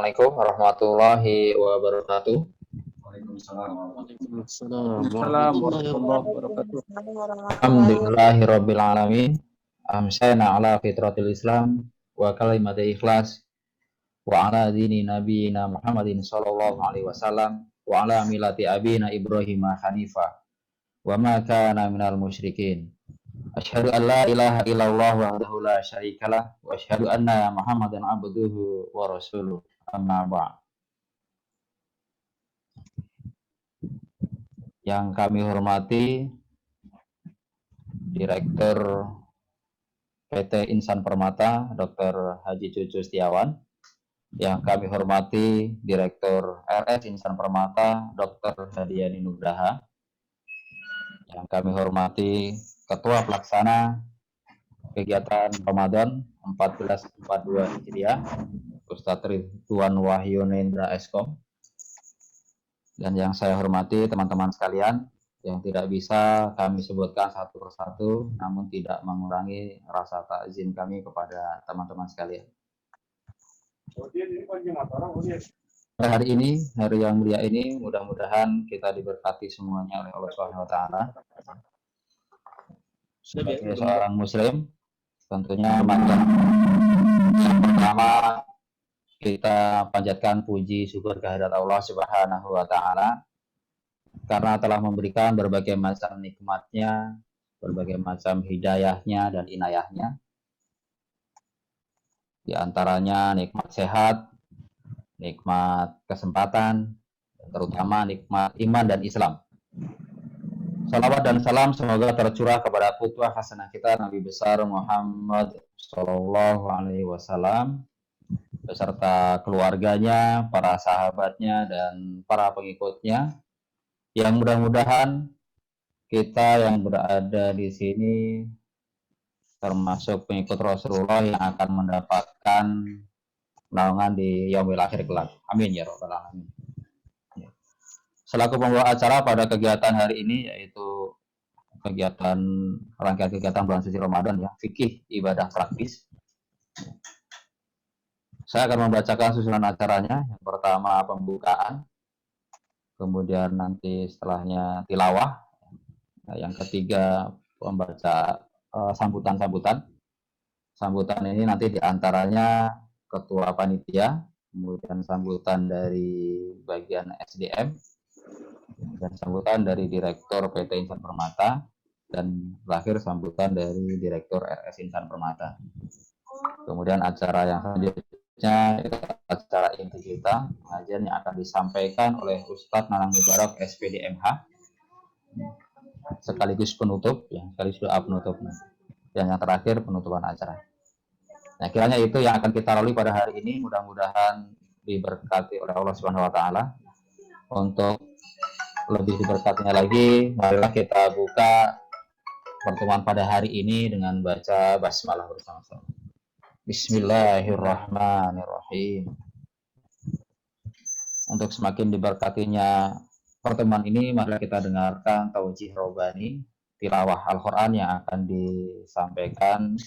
Assalamualaikum warahmatullahi wabarakatuh. Waalaikumsalam warahmatullahi wabarakatuh. Alhamdulillahirabbil alamin. Amsayna ala fitratil Islam wa kalimatil ikhlas wa ala dini nabiyina Muhammadin sallallahu alaihi wasallam wa ala millati abina Ibrahim hanifa wa ma kana minal musyrikin. Asyhadu an la ilaha illallah wahdahu la syarikalah wa asyhadu anna Muhammadan abduhu wa rasuluh. Amma ba'd. Yang kami hormati Direktur PT Insan Permata Dr. Haji Cucu Setiawan, yang kami hormati Direktur RS Insan Permata Dr. Hadiani Nugraha, yang kami hormati Ketua Pelaksana Kegiatan Ramadan 1442 Hijriah Ustadz Ridwan Wahyu Nendra Eskom, dan yang saya hormati teman-teman sekalian yang tidak bisa kami sebutkan satu persatu, namun tidak mengurangi rasa takzim kami kepada teman-teman sekalian. Pada hari ini, hari yang mulia ini, mudah-mudahan kita diberkati semuanya oleh Allah Subhanahu wa taala. Sebagai seorang muslim, tentunya yang pertama kita panjatkan puji syukur kehadirat Allah Subhanahu wa taala karena telah memberikan berbagai macam nikmatnya, berbagai macam hidayahnya dan inayahnya. Di antaranya nikmat sehat, nikmat kesempatan, terutama nikmat iman dan Islam. Salawat dan salam semoga tercurah kepada qudwah hasanah kita Nabi besar Muhammad Sallallahu Alaihi Wasallam beserta keluarganya, para sahabatnya, dan para pengikutnya. Yang mudah-mudahan kita yang berada di sini termasuk pengikut Rasulullah yang akan mendapatkan naungan di yaumil akhir kelak. Amin ya rabbal alamin. Selaku pembawa acara pada kegiatan hari ini, yaitu kegiatan rangkaian kegiatan bulan suci Ramadan ya, fikih ibadah praktis. Saya akan membacakan susunan acaranya. Yang pertama pembukaan, kemudian nanti setelahnya tilawah. Nah, yang ketiga membaca sambutan-sambutan. Sambutan ini nanti diantaranya ketua panitia, kemudian sambutan dari bagian SDM, dan sambutan dari Direktur PT Insan Permata, dan terakhir sambutan dari Direktur RS Insan Permata. Kemudian acara yang selanjutnya itu acara inti kita, pengajian yang akan disampaikan oleh Ustadz Nanang Mubarak SPDMH, sekaligus penutup, ya, sekaligus doa penutup, dan yang terakhir penutupan acara. Nah, kiranya itu yang akan kita lalui pada hari ini. Mudah-mudahan diberkati oleh Allah Subhanahu Wa Taala. Untuk lebih diberkatinya lagi, marilah kita buka pertemuan pada hari ini dengan baca basmalah bersama-sama. Bismillahirrahmanirrahim. Untuk semakin diberkatinya pertemuan ini, marilah kita dengarkan taujih robani, tilawah Al-Quran yang akan disampaikan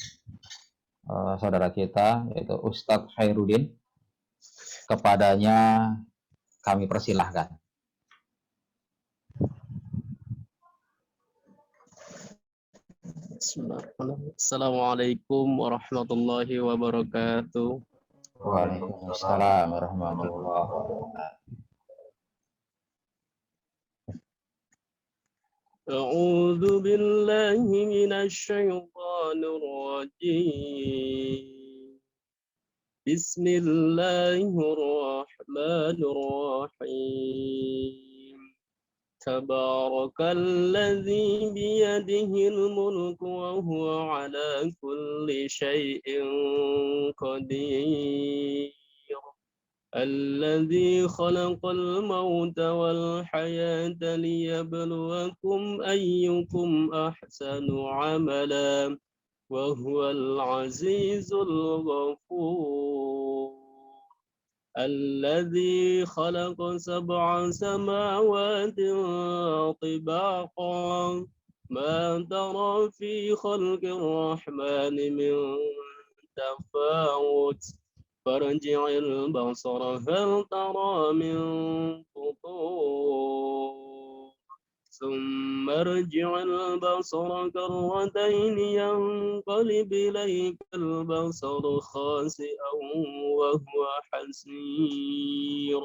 saudara kita, yaitu Ustadz Khairuddin. Kepadanya kami persilahkan. Assalamualaikum warahmatullahi wabarakatuh. Waalaikumsalam warahmatullahi wabarakatuh. A'udzu billahi minasy syaithanir rajim. Bismillahirrahmanirrahim. Tabarakalladzi biyadihil mulku wa huwa ala kulli syai'in qadir. Alladzi khalaqal mauta wal hayata liyabluwakum ayyukum ahsanu amala wa huwal azizul ghafur. الذي خلق 7 سماوات طباقا ما ترى في خلق الرحمن من تفاوت فارجع البصر هل ترى من فطور ثم ارجع البصر كرتين ينقلب إليك البصر خاسئا وهو حسير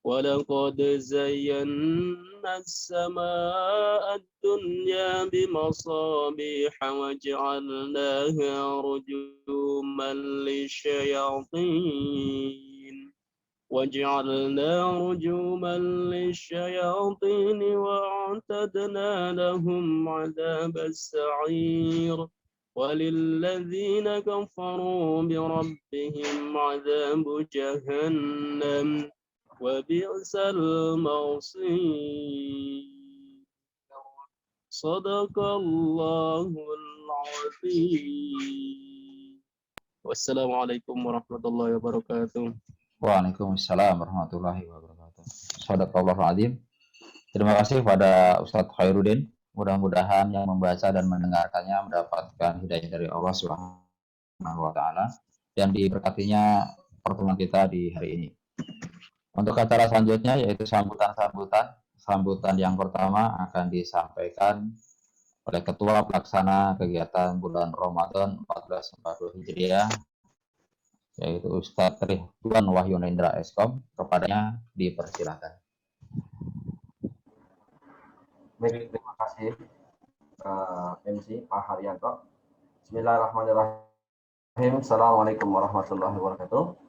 ولقد زينا السماء الدنيا بمصابيح وجعلنا رجوما للشياطين وأعتدنا لهم عذاب السعير وللذين كفروا بربهم عذاب جهنم وبئس المصير صدق الله العظيم والسلام عليكم ورحمة الله وبركاته. Waalaikumsalam warahmatullahi wabarakatuh. Shadaqallahul adzim. Terima kasih pada Ustadz Khairuddin. Mudah-mudahan yang membaca dan mendengarkannya mendapatkan hidayah dari Allah Subhanahu wa taala dan diberkatinya pertemuan kita di hari ini. Untuk acara selanjutnya yaitu sambutan yang pertama akan disampaikan oleh Ketua Pelaksana Kegiatan Bulan Ramadan 1440 Hijriah yaitu Ustadz Ridwan Wahyunendra Eskom. Kepadanya dipersilakan. Baik, terima kasih MC Pak Haryanto. Bismillahirrahmanirrahim. Assalamualaikum warahmatullahi wabarakatuh.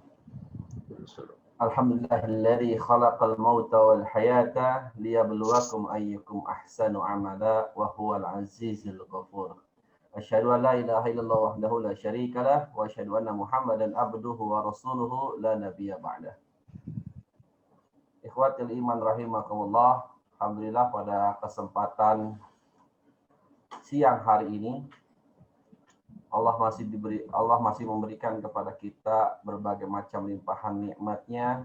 Alhamdulillahilladzi khalaqal mauta wal hayata liyabluwakum ayyukum ahsanu amala wa huwal azizul ghafur. Asyhadu an la ilaha illallah wahdahu la syarika lah wa asyhadu anna Muhammadan abduhu wa rasuluhu la nabiyya ba'dah. Ikhwatul iman rahimakumullah. Alhamdulillah pada kesempatan siang hari ini Allah masih memberikan kepada kita berbagai macam limpahan nikmatnya,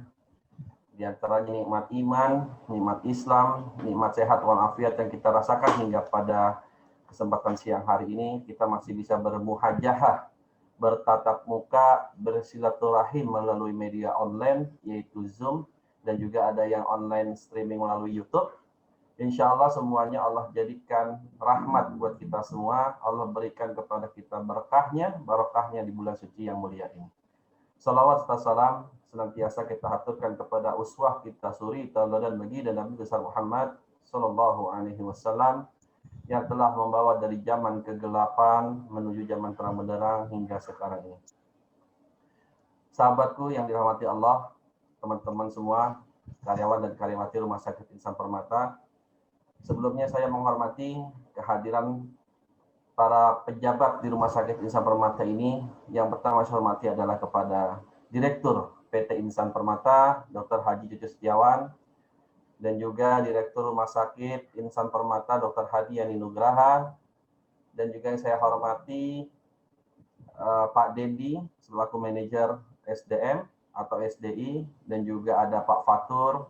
di antaranya nikmat iman, nikmat Islam, nikmat sehat walafiat yang kita rasakan hingga pada kesempatan siang hari ini kita masih bisa bermuhajahah, bertatap muka, bersilaturahim melalui media online yaitu Zoom dan juga ada yang online streaming melalui YouTube. Insya Allah semuanya Allah jadikan rahmat buat kita semua. Allah berikan kepada kita barokahnya di bulan suci yang mulia ini. Salawat serta salam senantiasa kita haturkan kepada uswah kita suri tauladan bagi dan Nabi besar Muhammad Sallallahu Alaihi Wasallam yang telah membawa dari zaman kegelapan menuju zaman terang benderang hingga sekarang ini. Sahabatku yang dirahmati Allah, teman-teman semua, karyawan dan karyawati Rumah Sakit Insan Permata. Sebelumnya saya menghormati kehadiran para pejabat di Rumah Sakit Insan Permata ini. Yang pertama saya hormati adalah kepada Direktur PT Insan Permata, Dr. Haji Cucu Setiawan, dan juga Direktur Rumah Sakit Insan Permata, Dr. Hadi Yani Nugraha, dan juga yang saya hormati Pak Dendi selaku Manajer SDM atau SDI, dan juga ada Pak Fatur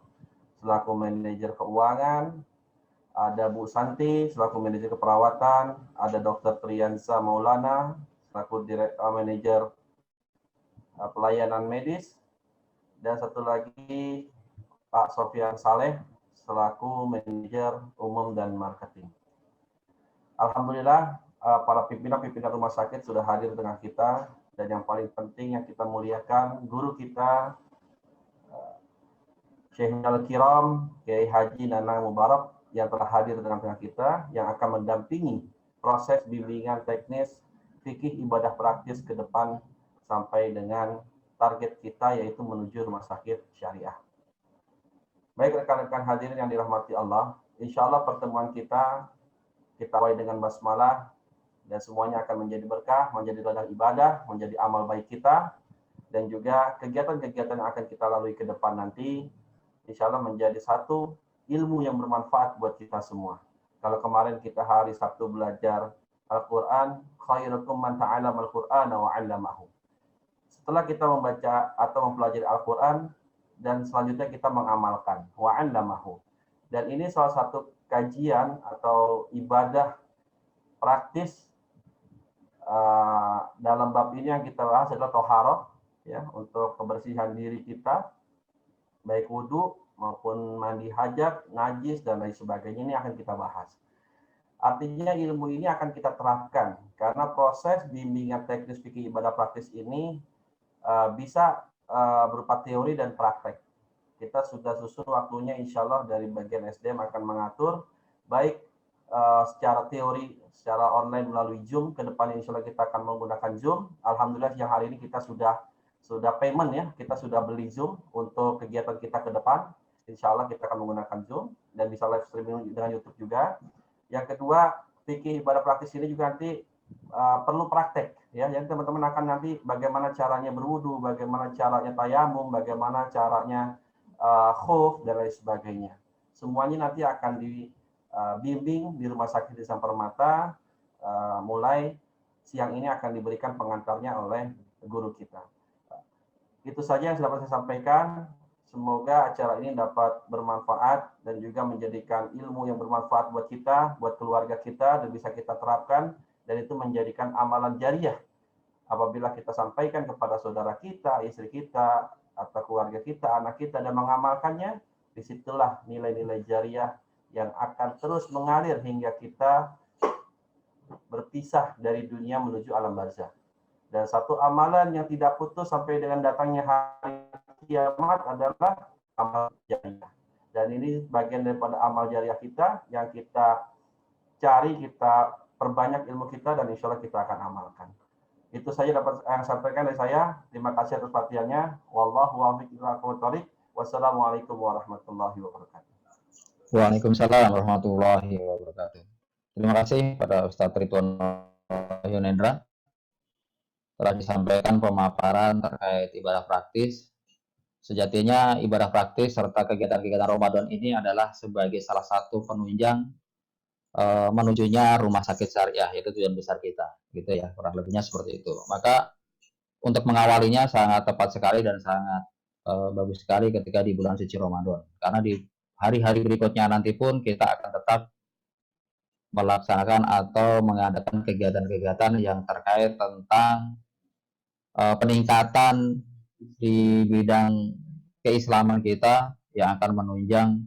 selaku Manajer Keuangan, ada Bu Santi selaku Manajer Keperawatan, ada Dr. Triansa Maulana selaku Manajer Pelayanan Medis, dan satu lagi Pak Sofyan Saleh selaku Manajer Umum dan Marketing. Alhamdulillah para pimpinan-pimpinan rumah sakit sudah hadir dengan kita, dan yang paling penting yang kita muliakan guru kita Syekh Al-Kiram Kiai Haji Nanang Mubarak yang telah hadir dengan kita, yang akan mendampingi proses bimbingan teknis fikih ibadah praktis ke depan sampai dengan target kita yaitu menuju rumah sakit syariah. Baik rekan-rekan hadirin yang dirahmati Allah, insya Allah pertemuan kita awali dengan basmalah dan semuanya akan menjadi berkah, menjadi ladang ibadah, menjadi amal baik kita, dan juga kegiatan-kegiatan yang akan kita lalui ke depan nanti insya Allah menjadi satu ilmu yang bermanfaat buat kita semua. Kalau kemarin kita hari Sabtu belajar Al-Quran, khairukum man ta'allama al-Qur'ana wa 'allamahu. Setelah kita membaca atau mempelajari Al-Quran, dan selanjutnya kita mengamalkan, wa 'allamahu. Dan ini salah satu kajian atau ibadah praktis dalam bab ini yang kita bahas adalah toharoh, ya untuk kebersihan diri kita, baik wudhu maupun mandi hajat, najis dan lain sebagainya, ini akan kita bahas. Artinya ilmu ini akan kita terapkan karena proses bimbingan teknis fikih ibadah praktis ini bisa berupa teori dan praktek. Kita sudah susun waktunya, insya Allah dari bagian SDM akan mengatur baik secara teori, secara online melalui Zoom. Ke depan insya Allah kita akan menggunakan Zoom. Alhamdulillah yang hari ini kita sudah payment ya, kita sudah beli Zoom untuk kegiatan kita ke depan. Insya Allah kita akan menggunakan Zoom dan bisa live streaming dengan YouTube juga. Yang kedua, fikih ibadah praktis ini juga nanti perlu praktek ya. Yang teman-teman akan nanti bagaimana caranya berwudu, bagaimana caranya tayamum, bagaimana caranya khuf dan lain sebagainya. Semuanya nanti akan dibimbing di Rumah Sakit Ihsan Permata. Mulai siang ini akan diberikan pengantarnya oleh guru kita. Itu saja yang dapat saya sampaikan. Semoga acara ini dapat bermanfaat dan juga menjadikan ilmu yang bermanfaat buat kita, buat keluarga kita, dan bisa kita terapkan, dan itu menjadikan amalan jariah. Apabila kita sampaikan kepada saudara kita, istri kita, atau keluarga kita, anak kita, dan mengamalkannya, disitulah nilai-nilai jariah yang akan terus mengalir hingga kita berpisah dari dunia menuju alam barzakh. Dan satu amalan yang tidak putus sampai dengan datangnya hari kiamat adalah amal jariah. Dan ini bagian daripada amal jariah kita yang kita cari, kita perbanyak ilmu kita, dan insya Allah kita akan amalkan. Itu saja dapat yang sampaikan dari saya. Terima kasih atas perhatiannya. Wallahu a'lam bishawab. Wassalamualaikum warahmatullahi wabarakatuh. Waalaikumsalam warahmatullahi wabarakatuh. Terima kasih pada Ustadz Ridwan Yonendra telah disampaikan pemaparan terkait ibadah praktis. Sejatinya ibadah praktis serta kegiatan-kegiatan Ramadan ini adalah sebagai salah satu penunjang menujunya rumah sakit syariah, itu tujuan besar kita, gitu ya, kurang lebihnya seperti itu. Maka untuk mengawalinya sangat tepat sekali dan sangat bagus sekali ketika di bulan suci Ramadan, karena di hari-hari berikutnya nanti pun kita akan tetap melaksanakan atau mengadakan kegiatan-kegiatan yang terkait tentang peningkatan di bidang keislaman kita yang akan menunjang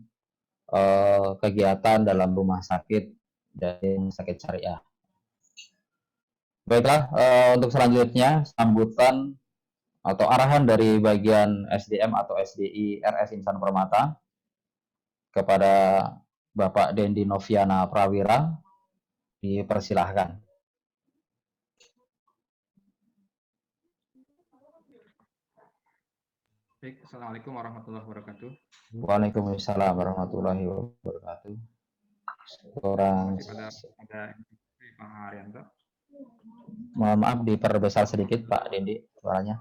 kegiatan dalam rumah sakit dan sakit syariah. Baiklah, untuk selanjutnya sambutan atau arahan dari bagian SDM atau SDI RS Insan Permata kepada Bapak Dendi Noviana Prawira, dipersilahkan. Baik, Assalamualaikum warahmatullahi wabarakatuh. Waalaikumsalam warahmatullahi wabarakatuh. Orang Ada Pak Haryanto. mohon maaf diperbesar sedikit Pak Dendi suaranya.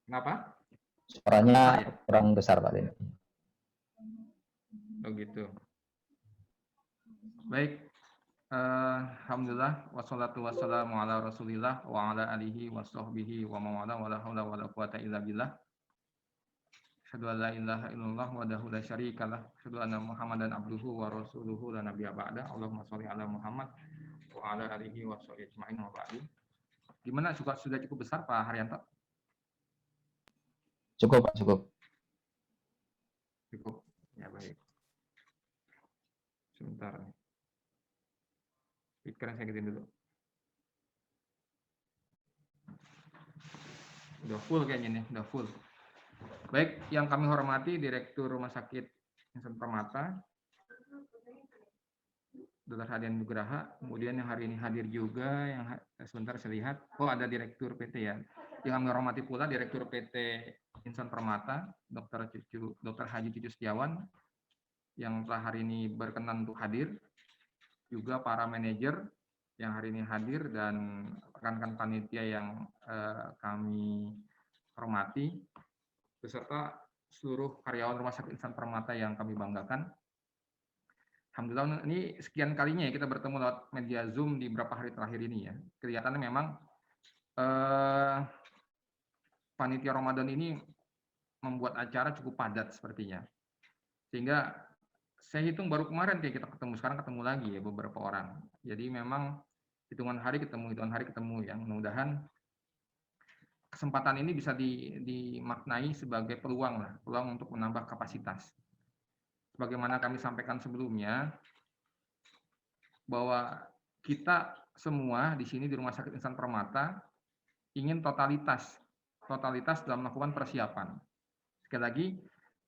Kenapa? Suaranya kurang besar Pak Dendi. Oh gitu. Baik. Alhamdulillah wassalatu wassalamu ala Rasulillah wa ala alihi wa sahbihi wa mawala wa la haula wa la quwata illa billah. Asyhadu an la ilaha illallah wahdahu la syarikalah, asyhadu anna Muhammadan abduhu wa rasuluhu la nabiyya ba'da. Allahumma shalli ala Muhammad wa ala alihi wa sahbihi ajma'in wa ba'du. Gimana, sudah cukup besar Pak Haryanto? Cukup Pak, cukup. Cukup. Ya baik. Sebentar nih. Speaker saya gedein dulu. Udah full kayaknya nih, udah full. Baik, yang kami hormati Direktur Rumah Sakit Insan Permata, Dr. Hadian Nugraha, kemudian yang hari ini hadir juga, yang sebentar saya lihat, oh ada Direktur PT ya. Yang kami hormati pula Direktur PT Insan Permata, Dr. Haji Cucu Setiawan, yang telah hari ini berkenan untuk hadir. Juga para manajer yang hari ini hadir dan rekan-rekan panitia yang kami hormati, beserta seluruh karyawan Rumah Sakit Insan Permata yang kami banggakan. Alhamdulillah ini sekian kalinya ya kita bertemu lewat media Zoom di beberapa hari terakhir ini ya. Kelihatannya memang panitia Ramadan ini membuat acara cukup padat sepertinya. Sehingga saya hitung baru kemarin kayak kita ketemu, sekarang ketemu lagi ya beberapa orang. Jadi memang hitungan hari ketemu ya. Mudah-mudahan kesempatan ini bisa dimaknai sebagai peluang lah, peluang untuk menambah kapasitas. Sebagaimana kami sampaikan sebelumnya, bahwa kita semua di sini di Rumah Sakit Insan Permata ingin totalitas dalam melakukan persiapan. Sekali lagi,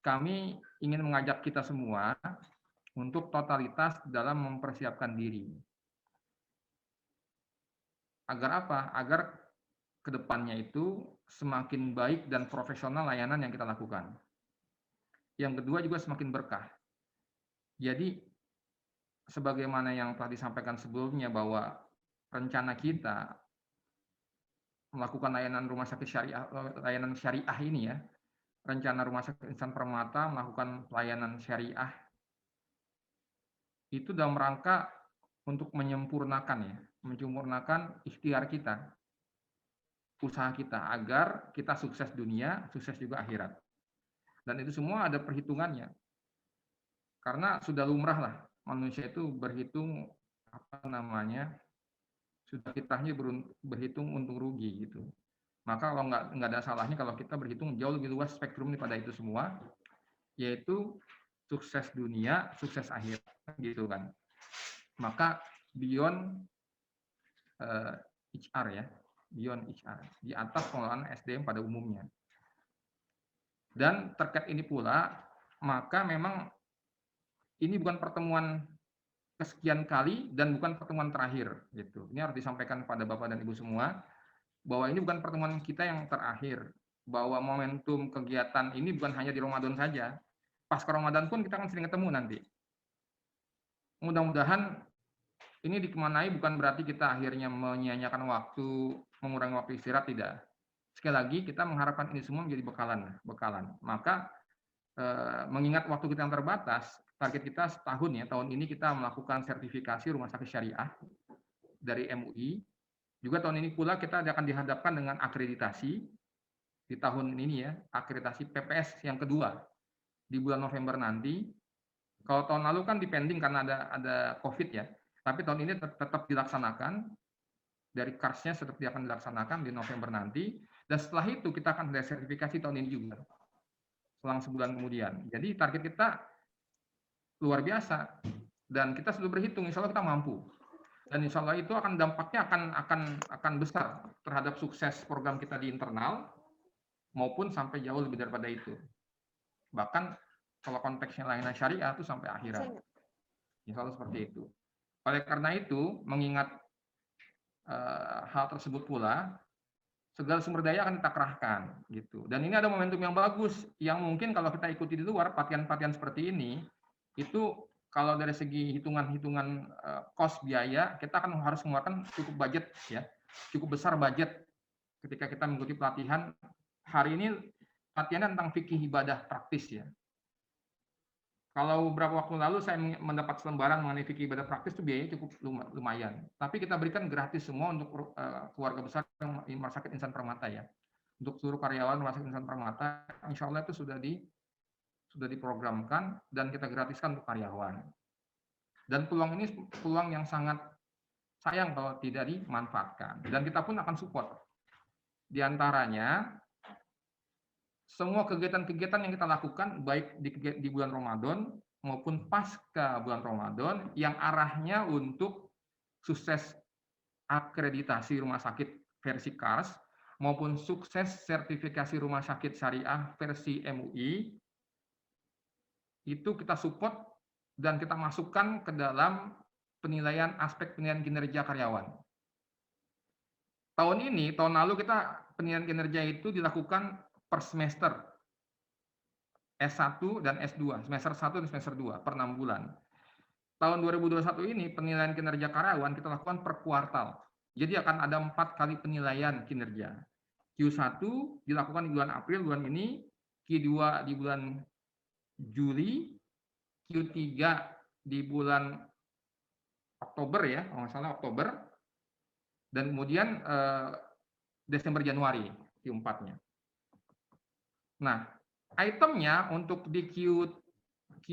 kami ingin mengajak kita semua untuk totalitas dalam mempersiapkan diri. Agar apa? Agar kedepannya itu semakin baik dan profesional layanan yang kita lakukan. Yang kedua juga semakin berkah. Jadi, sebagaimana yang telah disampaikan sebelumnya bahwa rencana kita melakukan layanan rumah sakit syariah, layanan syariah ini ya, rencana Rumah Sakit Insan Permata melakukan pelayanan syariah itu dalam rangka untuk menyempurnakan ikhtiar kita, usaha kita agar kita sukses dunia, sukses juga akhirat. Dan itu semua ada perhitungannya. Karena sudah lumrah lah manusia itu berhitung sudah kitanya berhitung untung rugi gitu. Maka kalau nggak ada salahnya kalau kita berhitung jauh lebih luas spektrum pada itu semua, yaitu sukses dunia, sukses akhirat gitu kan. Maka beyond HR ya, beyond HR, di atas pengelolaan SDM pada umumnya. Dan terkait ini pula, maka memang ini bukan pertemuan kesekian kali dan bukan pertemuan terakhir gitu. Ini harus disampaikan kepada Bapak dan Ibu semua bahwa ini bukan pertemuan kita yang terakhir, bahwa momentum kegiatan ini bukan hanya di Ramadan saja. Pasca Ramadan pun kita akan sering ketemu nanti. Mudah-mudahan ini dikemanai bukan berarti kita akhirnya menyia-nyiakan waktu, mengurangi waktu istirahat, tidak. Sekali lagi kita mengharapkan ini semua menjadi bekalan. Maka mengingat waktu kita yang terbatas, target kita setahun ya, tahun ini kita melakukan sertifikasi rumah sakit syariah dari MUI. Juga tahun ini pula kita akan dihadapkan dengan akreditasi di tahun ini ya, akreditasi PPS yang kedua di bulan November nanti. Kalau tahun lalu kan dipending karena ada COVID ya, tapi tahun ini tetap dilaksanakan, dari KARS-nya tetap akan dilaksanakan di November nanti, dan setelah itu kita akan ada sertifikasi tahun ini juga, selang sebulan kemudian. Jadi target kita luar biasa, dan kita sudah berhitung, insya Allah kita mampu. Dan insya Allah itu akan dampaknya akan besar terhadap sukses program kita di internal, maupun sampai jauh lebih daripada itu. Bahkan kalau konteksnya layanan syariah itu sampai akhirat. Insya Allah seperti itu. Oleh karena itu, mengingat hal tersebut pula, segala sumber daya akan kita kerahkan gitu. Dan ini ada momentum yang bagus yang mungkin kalau kita ikuti di luar pelatihan-pelatihan seperti ini, itu kalau dari segi hitungan-hitungan cost biaya, kita akan harus mengeluarkan cukup budget ya, cukup besar budget ketika kita mengikuti pelatihan. Hari ini pelatihan tentang fikih ibadah praktis ya. Kalau beberapa waktu lalu saya mendapat selembaran mengenai fikih ibadah praktis itu biayanya cukup lumayan. Tapi kita berikan gratis semua untuk keluarga besar Rumah Sakit Insan Permata ya. Untuk seluruh karyawan Rumah Sakit Insan Permata, insya Allah itu sudah diprogramkan dan kita gratiskan untuk karyawan. Dan peluang ini peluang yang sangat sayang kalau tidak dimanfaatkan. Dan kita pun akan support. Di antaranya, semua kegiatan-kegiatan yang kita lakukan, baik di bulan Ramadan maupun pasca bulan Ramadan, yang arahnya untuk sukses akreditasi rumah sakit versi KARS, maupun sukses sertifikasi rumah sakit syariah versi MUI, itu kita support dan kita masukkan ke dalam penilaian aspek penilaian kinerja karyawan. Tahun ini, tahun lalu kita penilaian kinerja itu dilakukan per semester, S1 dan S2, semester 1 dan semester 2, per 6 bulan. Tahun 2021 ini penilaian kinerja karyawan kita lakukan per kuartal. Jadi akan ada 4 kali penilaian kinerja. Q1 dilakukan di bulan April, bulan ini, Q2 di bulan Juli, Q3 di bulan Oktober ya, kalau nggak salah Oktober, dan kemudian Desember Januari Q4-nya. Nah, itemnya untuk di Q2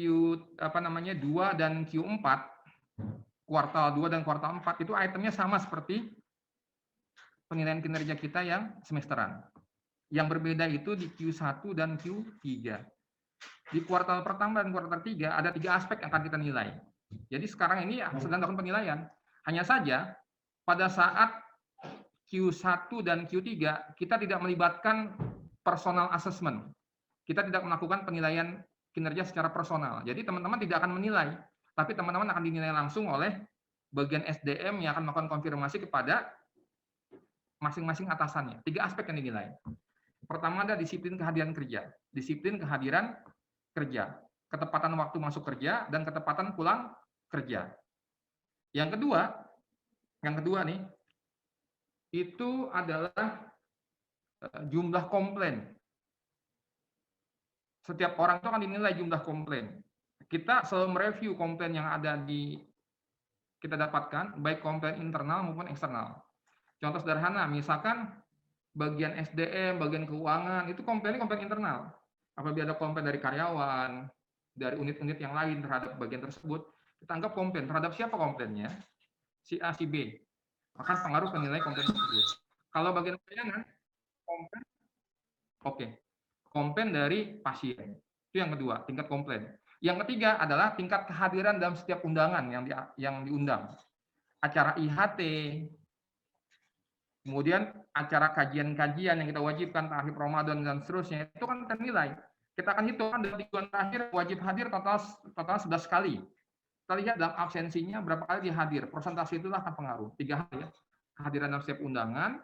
dan Q4, kuartal 2 dan kuartal 4 itu itemnya sama seperti penilaian kinerja kita yang semesteran. Yang berbeda itu di Q1 dan Q3. Di kuartal pertama dan kuartal 3 ada 3 aspek yang akan kita nilai. Jadi sekarang ini sedang dilakukan penilaian. Hanya saja pada saat Q1 dan Q3 kita tidak melibatkan personal assessment. Kita tidak melakukan penilaian kinerja secara personal. Jadi teman-teman tidak akan menilai, tapi teman-teman akan dinilai langsung oleh bagian SDM yang akan melakukan konfirmasi kepada masing-masing atasannya. 3 aspek yang dinilai. Pertama ada disiplin kehadiran kerja. Disiplin kehadiran kerja. Ketepatan waktu masuk kerja dan ketepatan pulang kerja. Yang kedua nih, itu adalah jumlah komplain. Setiap orang itu akan dinilai jumlah komplain. Kita selalu mereview komplain yang ada kita dapatkan, baik komplain internal maupun eksternal. Contoh sederhana, misalkan bagian SDM, bagian keuangan, itu komplain internal. Apabila ada komplain dari karyawan, dari unit-unit yang lain terhadap bagian tersebut, kita anggap komplain. Terhadap siapa komplainnya? Si A, si B. Akan pengaruh ke nilai komplain tersebut. Kalau bagian pelayanan, komplain, oke. Komplain dari pasien. Itu yang kedua, tingkat komplain. Yang ketiga adalah tingkat kehadiran dalam setiap undangan yang diundang. Acara IHT, kemudian acara kajian-kajian yang kita wajibkan, tahlil Ramadan dan seterusnya, itu kan ternilai. Kita akan hitung dalam 3 bulan terakhir wajib hadir total 11 kali. Kita lihat dalam absensinya berapa kali dia hadir. Persentase itulah akan pengaruh. 3 hal ya. Kehadiran dalam setiap undangan.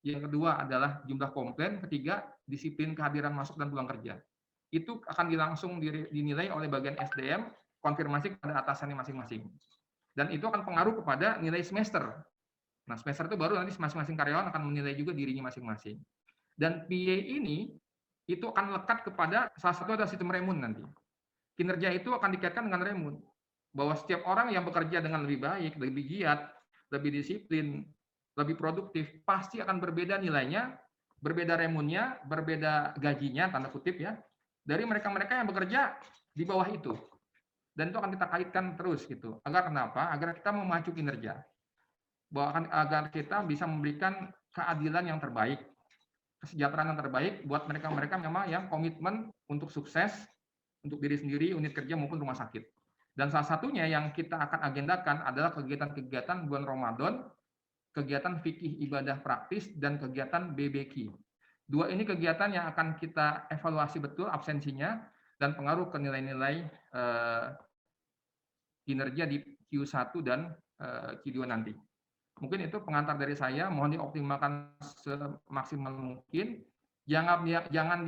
Yang kedua adalah jumlah komplain. Ketiga, disiplin kehadiran masuk dan pulang kerja. Itu akan langsung dinilai oleh bagian SDM, konfirmasi kepada atasannya masing-masing. Dan itu akan pengaruh kepada nilai semester. Nah, semester itu baru nanti masing-masing karyawan akan menilai juga dirinya masing-masing. Dan PA ini itu akan lekat kepada salah satu ada sistem remun nanti. Kinerja itu akan dikaitkan dengan remun. Bahwa setiap orang yang bekerja dengan lebih baik, lebih giat, lebih disiplin, lebih produktif, pasti akan berbeda nilainya, berbeda remunnya, berbeda gajinya, tanda kutip ya, dari mereka-mereka yang bekerja di bawah itu. Dan itu akan kita kaitkan terus gitu. Agar kenapa? Agar kita memacu kinerja. Agar kita bisa memberikan keadilan yang terbaik, kesejahteraan yang terbaik buat mereka-mereka memang yang komitmen untuk sukses, untuk diri sendiri, unit kerja maupun rumah sakit. Dan salah satunya yang kita akan agendakan adalah kegiatan-kegiatan bulan Ramadan, kegiatan fikih ibadah praktis, dan kegiatan BBQ. 2 ini kegiatan yang akan kita evaluasi betul absensinya dan pengaruh ke nilai-nilai kinerja di Q1 dan Q2 nanti. Mungkin itu pengantar dari saya, mohon dioptimalkan semaksimal mungkin. Jangan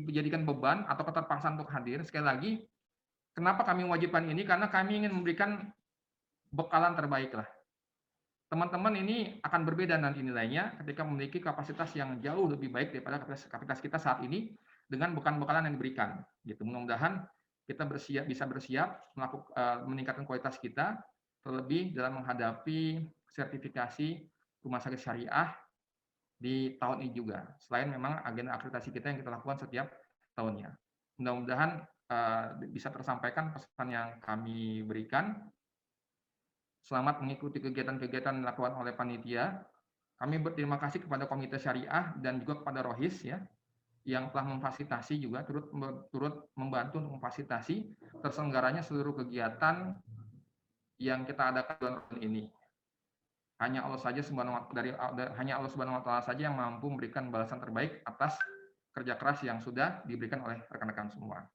dijadikan beban atau keterpaksaan untuk hadir. Sekali lagi, kenapa kami mewajibkan ini? Karena kami ingin memberikan bekalan terbaik lah. Teman-teman ini akan berbeda nanti nilainya ketika memiliki kapasitas yang jauh lebih baik daripada kapasitas kita saat ini dengan bekalan yang diberikan. Gitu. Mudah-mudahan kita bisa bersiap meningkatkan kualitas kita, terlebih dalam menghadapi sertifikasi rumah sakit syariah di tahun ini juga. Selain memang agenda akreditasi kita yang kita lakukan setiap tahunnya. Mudah-mudahan bisa tersampaikan pesan yang kami berikan. Selamat mengikuti kegiatan-kegiatan yang dilakukan oleh panitia. Kami berterima kasih kepada Komite Syariah dan juga kepada Rohis ya, yang telah memfasilitasi juga turut membantu untuk memfasilitasi terselenggaranya seluruh kegiatan yang kita adakan bulan Ramadan ini. Hanya Allah Subhanahu wa taala saja yang mampu memberikan balasan terbaik atas kerja keras yang sudah diberikan oleh rekan-rekan semua.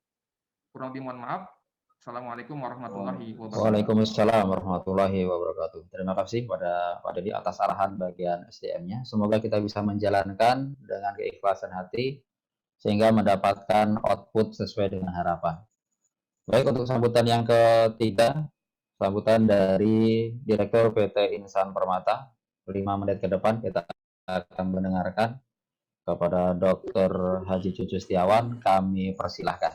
Kurang lebih mohon maaf. Assalamualaikum warahmatullahi wabarakatuh. Waalaikumsalam warahmatullahi wabarakatuh. Terima kasih pada Pak Dedi atas arahan bagian SDM-nya. Semoga kita bisa menjalankan dengan keikhlasan hati sehingga mendapatkan output sesuai dengan harapan. Baik, untuk sambutan yang ketiga, sambutan dari Direktur PT Insan Permata. 5 menit ke depan kita akan mendengarkan kepada Dr. Haji Cucu Setiawan. Kami persilahkan.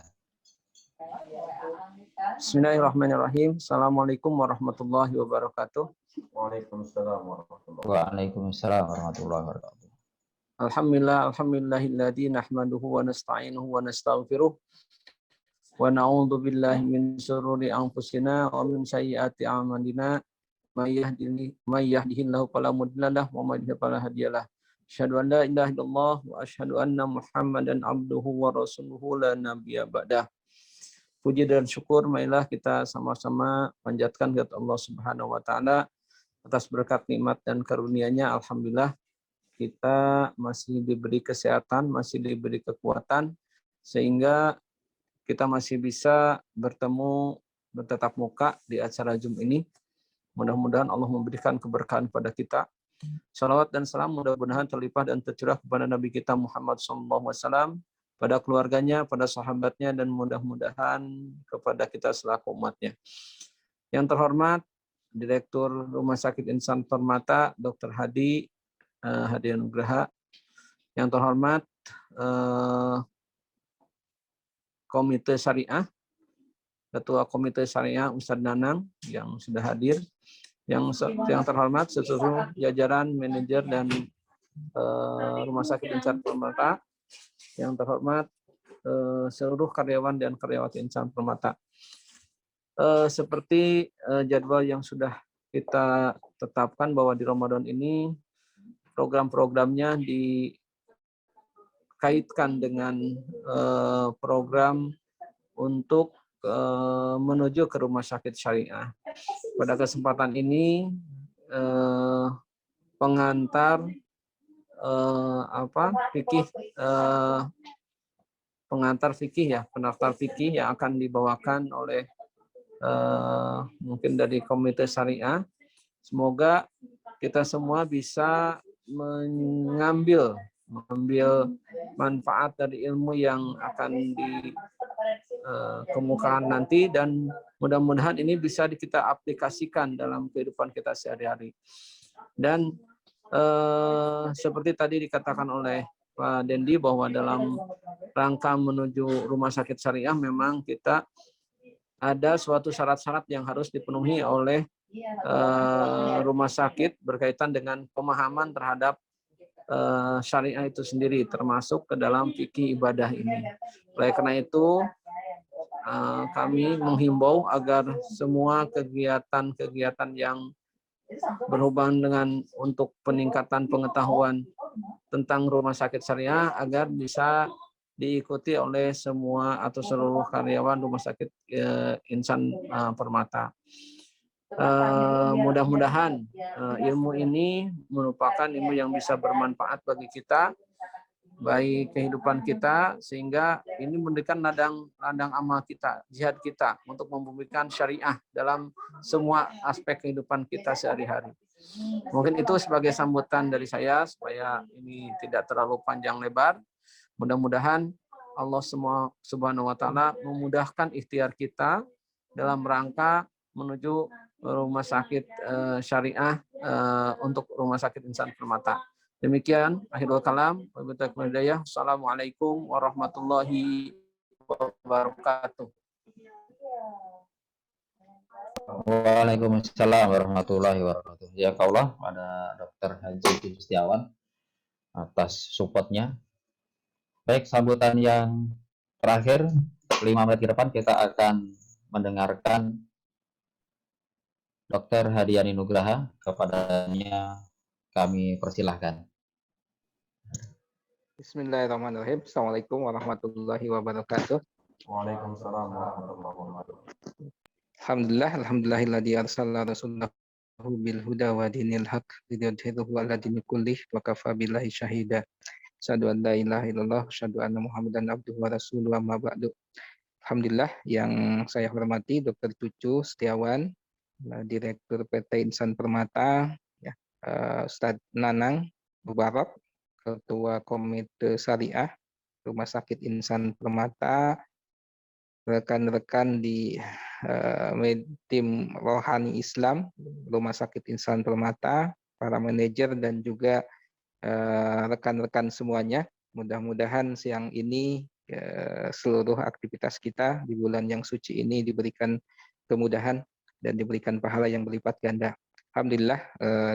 Bismillahirrahmanirrahim. Assalamualaikum warahmatullahi wabarakatuh. Waalaikumsalam warahmatullahi wabarakatuh. Alhamdulillahilladzi nahmaduhu wa nasta'inuhu wa nastaghfiruh wa na'udzu billahi min syururi anfusina wa min sayyiati a'malina may yahdihillahu fala mudhillalah wa may yudhlil fala hadiyalah. Asyhadu an la ilaha illallah wa asyhadu anna Muhammadan abduhu wa rasuluhu la nabiyya ba'dah. Puji dan syukur marilah kita sama-sama panjatkan kepada Allah Subhanahu wa taala atas berkat nikmat dan karunia-Nya. Alhamdulillah kita masih diberi kesehatan, masih diberi kekuatan sehingga kita masih bisa bertemu bertatap muka di acara Zoom ini. Mudah-mudahan Allah memberikan keberkahan pada kita. Salawat dan salam mudah-mudahan terlimpah dan tercurah kepada Nabi kita Muhammad SAW, pada keluarganya, pada sahabatnya, dan mudah-mudahan kepada kita selaku umatnya. Yang terhormat Direktur Rumah Sakit Insan Permata, Dr. Hadi Nugraha. Yang terhormat Komite Syariah, Ketua Komite Syariah Ustadz Nanang yang sudah hadir. Yang terhormat seluruh jajaran manajer dan Rumah Sakit Insan Permata. Yang terhormat seluruh karyawan dan karyawati Insan Permata. Seperti jadwal yang sudah kita tetapkan bahwa di Ramadan ini program-programnya dikaitkan dengan program untuk menuju ke rumah sakit syariah. Pada kesempatan ini pengantar pendaftar fikih yang akan dibawakan oleh mungkin dari Komite Syariah. Semoga kita semua bisa mengambil manfaat dari ilmu yang akan dikemukakan nanti, dan mudah-mudahan ini bisa kita aplikasikan dalam kehidupan kita sehari-hari. Dan seperti tadi dikatakan oleh Pak Dendi bahwa dalam rangka menuju rumah sakit syariah memang kita ada suatu syarat-syarat yang harus dipenuhi oleh rumah sakit berkaitan dengan pemahaman terhadap syariah itu sendiri, termasuk ke dalam fikih ibadah ini. Oleh karena itu kami menghimbau agar semua kegiatan-kegiatan yang berhubungan dengan untuk peningkatan pengetahuan tentang rumah sakit syariah agar bisa diikuti oleh semua atau seluruh karyawan rumah sakit Insan Permata. Mudah-mudahan ilmu ini merupakan ilmu yang bisa bermanfaat bagi kita, baik kehidupan kita, sehingga ini memberikan ladang amal kita, jihad kita untuk membuktikan syariah dalam semua aspek kehidupan kita sehari-hari. Mungkin itu sebagai sambutan dari saya supaya ini tidak terlalu panjang lebar. Mudah-mudahan Allah Subhanahu wa taala memudahkan ikhtiar kita dalam rangka menuju rumah sakit syariah untuk rumah sakit Insan Permata. Demikian akhirul kalam. Assalamualaikum warahmatullahi wabarakatuh. Waalaikumsalam warahmatullahi wabarakatuh. Ya Allah pada Dr. Haji Setiawan atas supportnya. Baik, sambutan yang terakhir 5 menit ke depan kita akan mendengarkan Dr. Hadiani Nugraha. Kepadanya kami persilahkan. Bismillahirrahmanirrahim. Assalamualaikum warahmatullahi wabarakatuh. Waalaikumsalam warahmatullahi wabarakatuh. Alhamdulillahilladzi arsala rasulahu bil huda wa dinil haq liyudhhirahu 'ala dini kullih wa kafa billahi syahida. Asyhadu an la ilaha illallah, asyhadu anna Muhammadan abduhu wa rasuluhu, amma ba'du. Alhamdulillah, yang saya hormati Dr. Cucu Setiawan, Direktur PT Insan Permata, ya, Ustadz Nanang Mubarak, Ketua Komite Syariah Rumah Sakit Insan Permata, rekan-rekan di tim Rohani Islam Rumah Sakit Insan Permata, para manajer dan juga rekan-rekan semuanya. Mudah-mudahan siang ini seluruh aktivitas kita di bulan yang suci ini diberikan kemudahan dan diberikan pahala yang berlipat ganda. Alhamdulillah,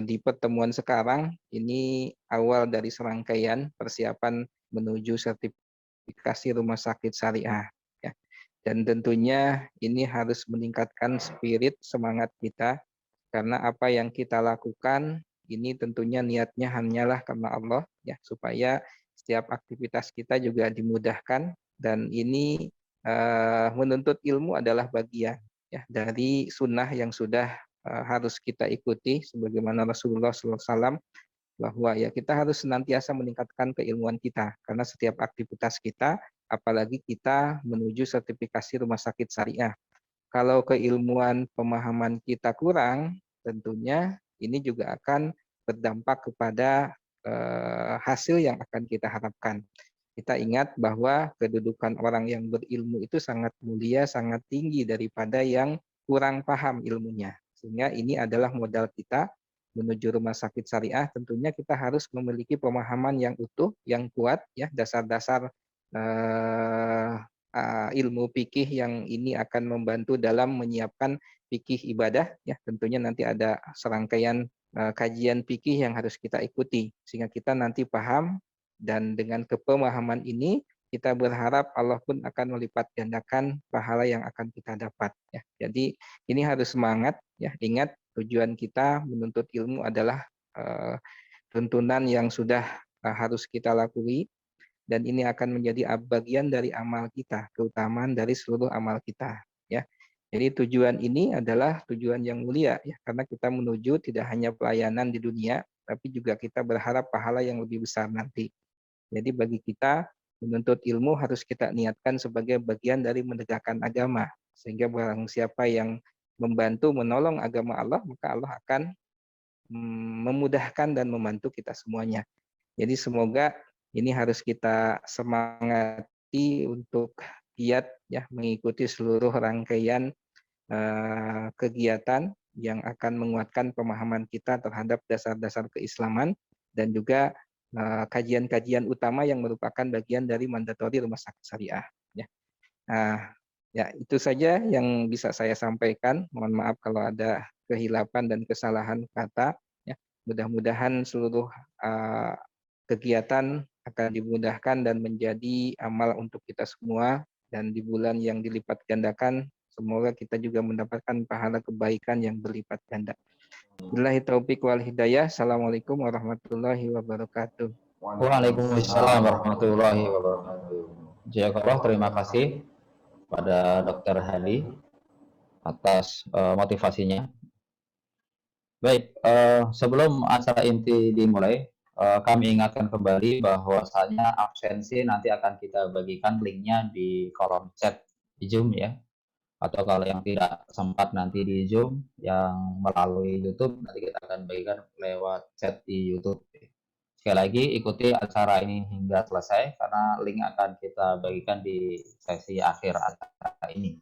di pertemuan sekarang ini awal dari serangkaian persiapan menuju sertifikasi rumah sakit syariah. Ya. Dan tentunya ini harus meningkatkan spirit semangat kita, karena apa yang kita lakukan ini tentunya niatnya hanyalah karena Allah ya, supaya setiap aktivitas kita juga dimudahkan, dan ini menuntut ilmu adalah bagian ya dari sunnah yang sudah harus kita ikuti, sebagaimana Rasulullah SAW, bahwa ya kita harus senantiasa meningkatkan keilmuan kita, karena setiap aktivitas kita, apalagi kita menuju sertifikasi rumah sakit syariah, kalau keilmuan pemahaman kita kurang, tentunya ini juga akan berdampak kepada hasil yang akan kita harapkan. Kita ingat bahwa kedudukan orang yang berilmu itu sangat mulia, sangat tinggi daripada yang kurang paham ilmunya. Sehingga ini adalah modal kita menuju rumah sakit syariah. Tentunya kita harus memiliki pemahaman yang utuh, yang kuat, ya, dasar-dasar ilmu fikih yang ini akan membantu dalam menyiapkan fikih ibadah. Ya, tentunya nanti ada serangkaian kajian fikih yang harus kita ikuti sehingga kita nanti paham. Dan dengan kepemahaman ini kita berharap Allah pun akan melipat gandakan pahala yang akan kita dapat. Ya, jadi ini harus semangat. Ya, ingat tujuan kita menuntut ilmu adalah tuntunan yang sudah harus kita lakui, dan ini akan menjadi bagian dari amal kita, keutamaan dari seluruh amal kita. Ya, jadi tujuan ini adalah tujuan yang mulia, ya, karena kita menuju tidak hanya pelayanan di dunia, tapi juga kita berharap pahala yang lebih besar nanti. Jadi bagi kita menuntut ilmu harus kita niatkan sebagai bagian dari menegakkan agama. Sehingga barang siapa yang membantu menolong agama Allah, maka Allah akan memudahkan dan membantu kita semuanya. Jadi semoga ini harus kita semangati untuk giat ya mengikuti seluruh rangkaian kegiatan yang akan menguatkan pemahaman kita terhadap dasar-dasar keislaman dan juga kajian-kajian utama yang merupakan bagian dari mandatori rumah sakit syariah. Ya. Ya, itu saja yang bisa saya sampaikan. Mohon maaf kalau ada kehilapan dan kesalahan kata. Ya. Mudah-mudahan seluruh kegiatan akan dimudahkan dan menjadi amal untuk kita semua. Dan di bulan yang dilipat gandakan, semoga kita juga mendapatkan pahala kebaikan yang berlipat ganda. Billahi taufiq wal hidayah. Assalamualaikum warahmatullahi wabarakatuh. Waalaikumsalam warahmatullahi wabarakatuh. Jazakallah, terima kasih pada Dr. Hadi atas motivasinya. Baik, sebelum acara inti dimulai, kami ingatkan kembali bahwasanya absensi nanti akan kita bagikan linknya di kolom chat di Zoom ya. Atau kalau yang tidak sempat nanti di Zoom yang melalui YouTube, nanti kita akan bagikan lewat chat di YouTube. Sekali lagi ikuti acara ini hingga selesai karena link akan kita bagikan di sesi akhir acara ini.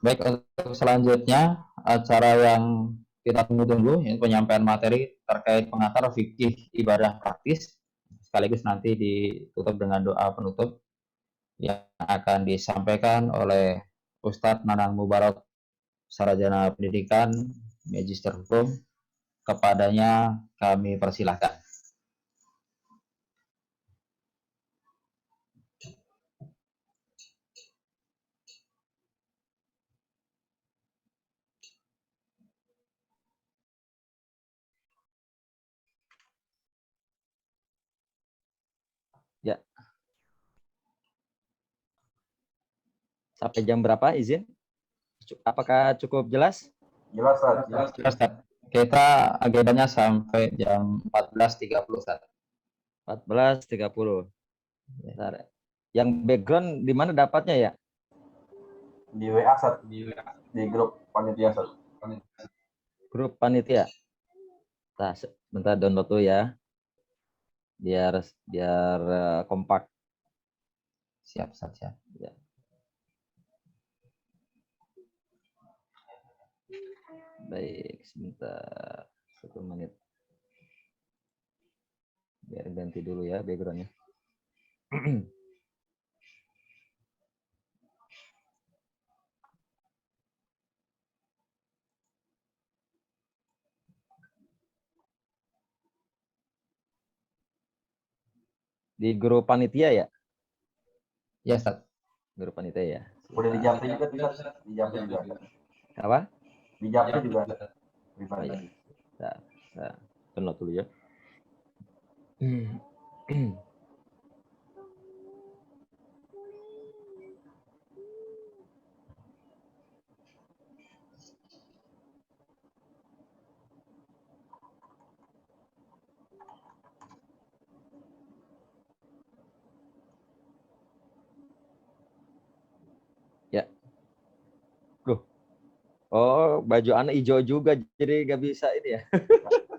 Baik, untuk selanjutnya acara yang kita tunggu-tunggu ini penyampaian materi terkait pengantar fikih ibadah praktis, sekaligus nanti ditutup dengan doa penutup yang akan disampaikan oleh Ustadz Nanang Mubarak, Sarjana Pendidikan, Magister Hukum. Kepadanya kami persilahkan. Ya. Sampai jam berapa izin? Apakah cukup jelas? Jelas, Ustaz. Ustaz, kita agendanya sampai jam 14.30, Ustaz. 14.30. Bentar. Yang background di mana dapatnya ya? Di WA, Ustaz. Di grup panitia, Ustaz. Grup panitia. Nah, bentar download tuh ya. Biar kompak. Siap, Ustaz, siap. Ya. Baik, sebentar. 1 menit. Biar ganti dulu ya backgroundnya. Di grup panitia ya? Ya, Ustaz. Grup panitia ya. Udah di Japri juga, Ustaz. Di Japri juga. Apa? Di Japri juga. Oh, ya. Nah, Nah, kena dulu ya. Ya. Loh. Oh, baju anak hijau juga, jadi nggak bisa ini ya.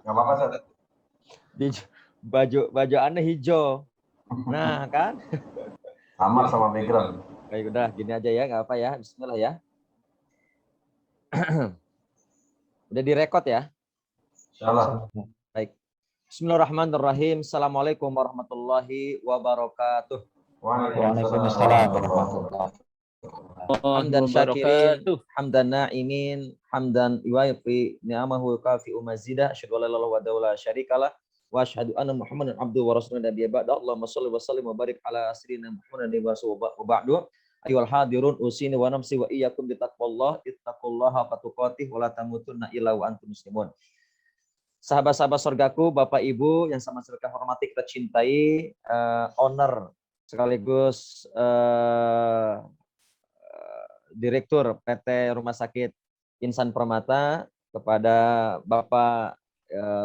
Nggak apa-apa, Ustaz. Baju anak hijau. Nah, kan? Sama sama background. Baik, udah gini aja ya, nggak apa ya. Bismillah ya. Udah direkod ya? Insyaallah. Baik. Bismillahirrahmanirrahim. Assalamualaikum warahmatullahi wabarakatuh. Waalaikumsalam warahmatullahi wabarakatuh. Hamdan syakirin, hamdan na'imin, hamdan yuwafi ni'amahu kafi umazidah, asyhadu an la ilaha illallah wa syarikalah, wa asyhadu anna Muhammadan abduhu wa rasuluhu nabiyya ba'da. Allahumma shalli wa sallim wa barik ala sayyidina Muhammadin wa ba'du. Ayyuhal hadirun usini wa namsi wa iyyakum bi taqwallah, ittaqullaha haqqa tuqatih wa la tamutunna illa wa antum muslimun. Sahabat-sahabat surgaku, Bapak Ibu yang sama sekali hormati, kita cintai, owner sekaligus Direktur PT Rumah Sakit Insan Permata, kepada Bapak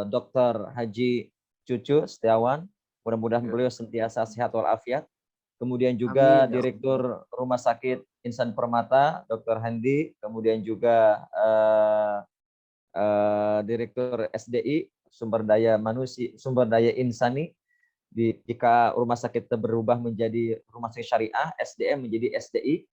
Dr. Haji Cucu Setiawan, mudah-mudahan beliau sentiasa sehat walafiat. Kemudian juga Amin. Direktur Rumah Sakit Insan Permata, Dr. Handi, kemudian juga Direktur SDI, Sumber Daya Manusia, Sumber Daya Insani. Jika rumah sakit berubah menjadi rumah sakit syariah, SDM menjadi SDI.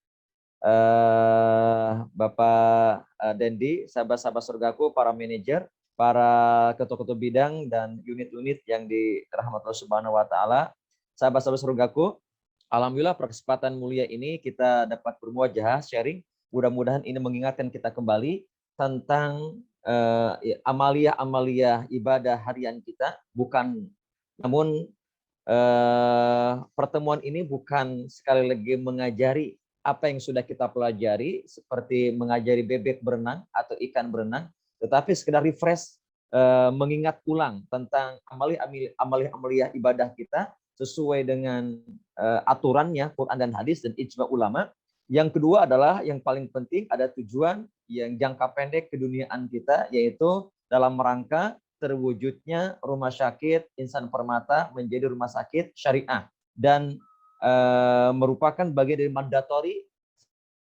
Bapak Dendi, sahabat-sahabat surgaku, para manajer, para ketua-ketua bidang dan unit-unit yang dirahmati Allah Subhanahu wa taala. Sahabat-sahabat surgaku, alhamdulillah kesempatan mulia ini kita dapat bermuajah sharing. Mudah-mudahan ini mengingatkan kita kembali tentang amalia-amalia ibadah harian kita, namun pertemuan ini bukan sekali lagi mengajari apa yang sudah kita pelajari, seperti mengajari bebek berenang atau ikan berenang, tetapi sekedar refresh, mengingat ulang tentang amalia ibadah kita sesuai dengan aturannya Quran dan hadis dan ijma ulama. Yang kedua adalah yang paling penting, ada tujuan yang jangka pendek keduniaan kita, yaitu dalam rangka terwujudnya Rumah Sakit Insan Permata menjadi rumah sakit syariah dan merupakan bagian dari mandatori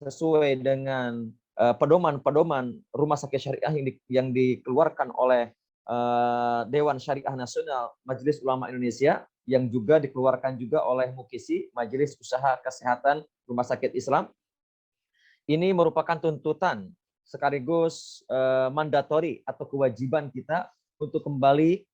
sesuai dengan pedoman-pedoman rumah sakit syariah yang dikeluarkan oleh Dewan Syariah Nasional Majelis Ulama Indonesia, yang juga dikeluarkan juga oleh MUKISI, Majelis Usaha Kesehatan Rumah Sakit Islam. Ini merupakan tuntutan sekaligus mandatori atau kewajiban kita untuk kembali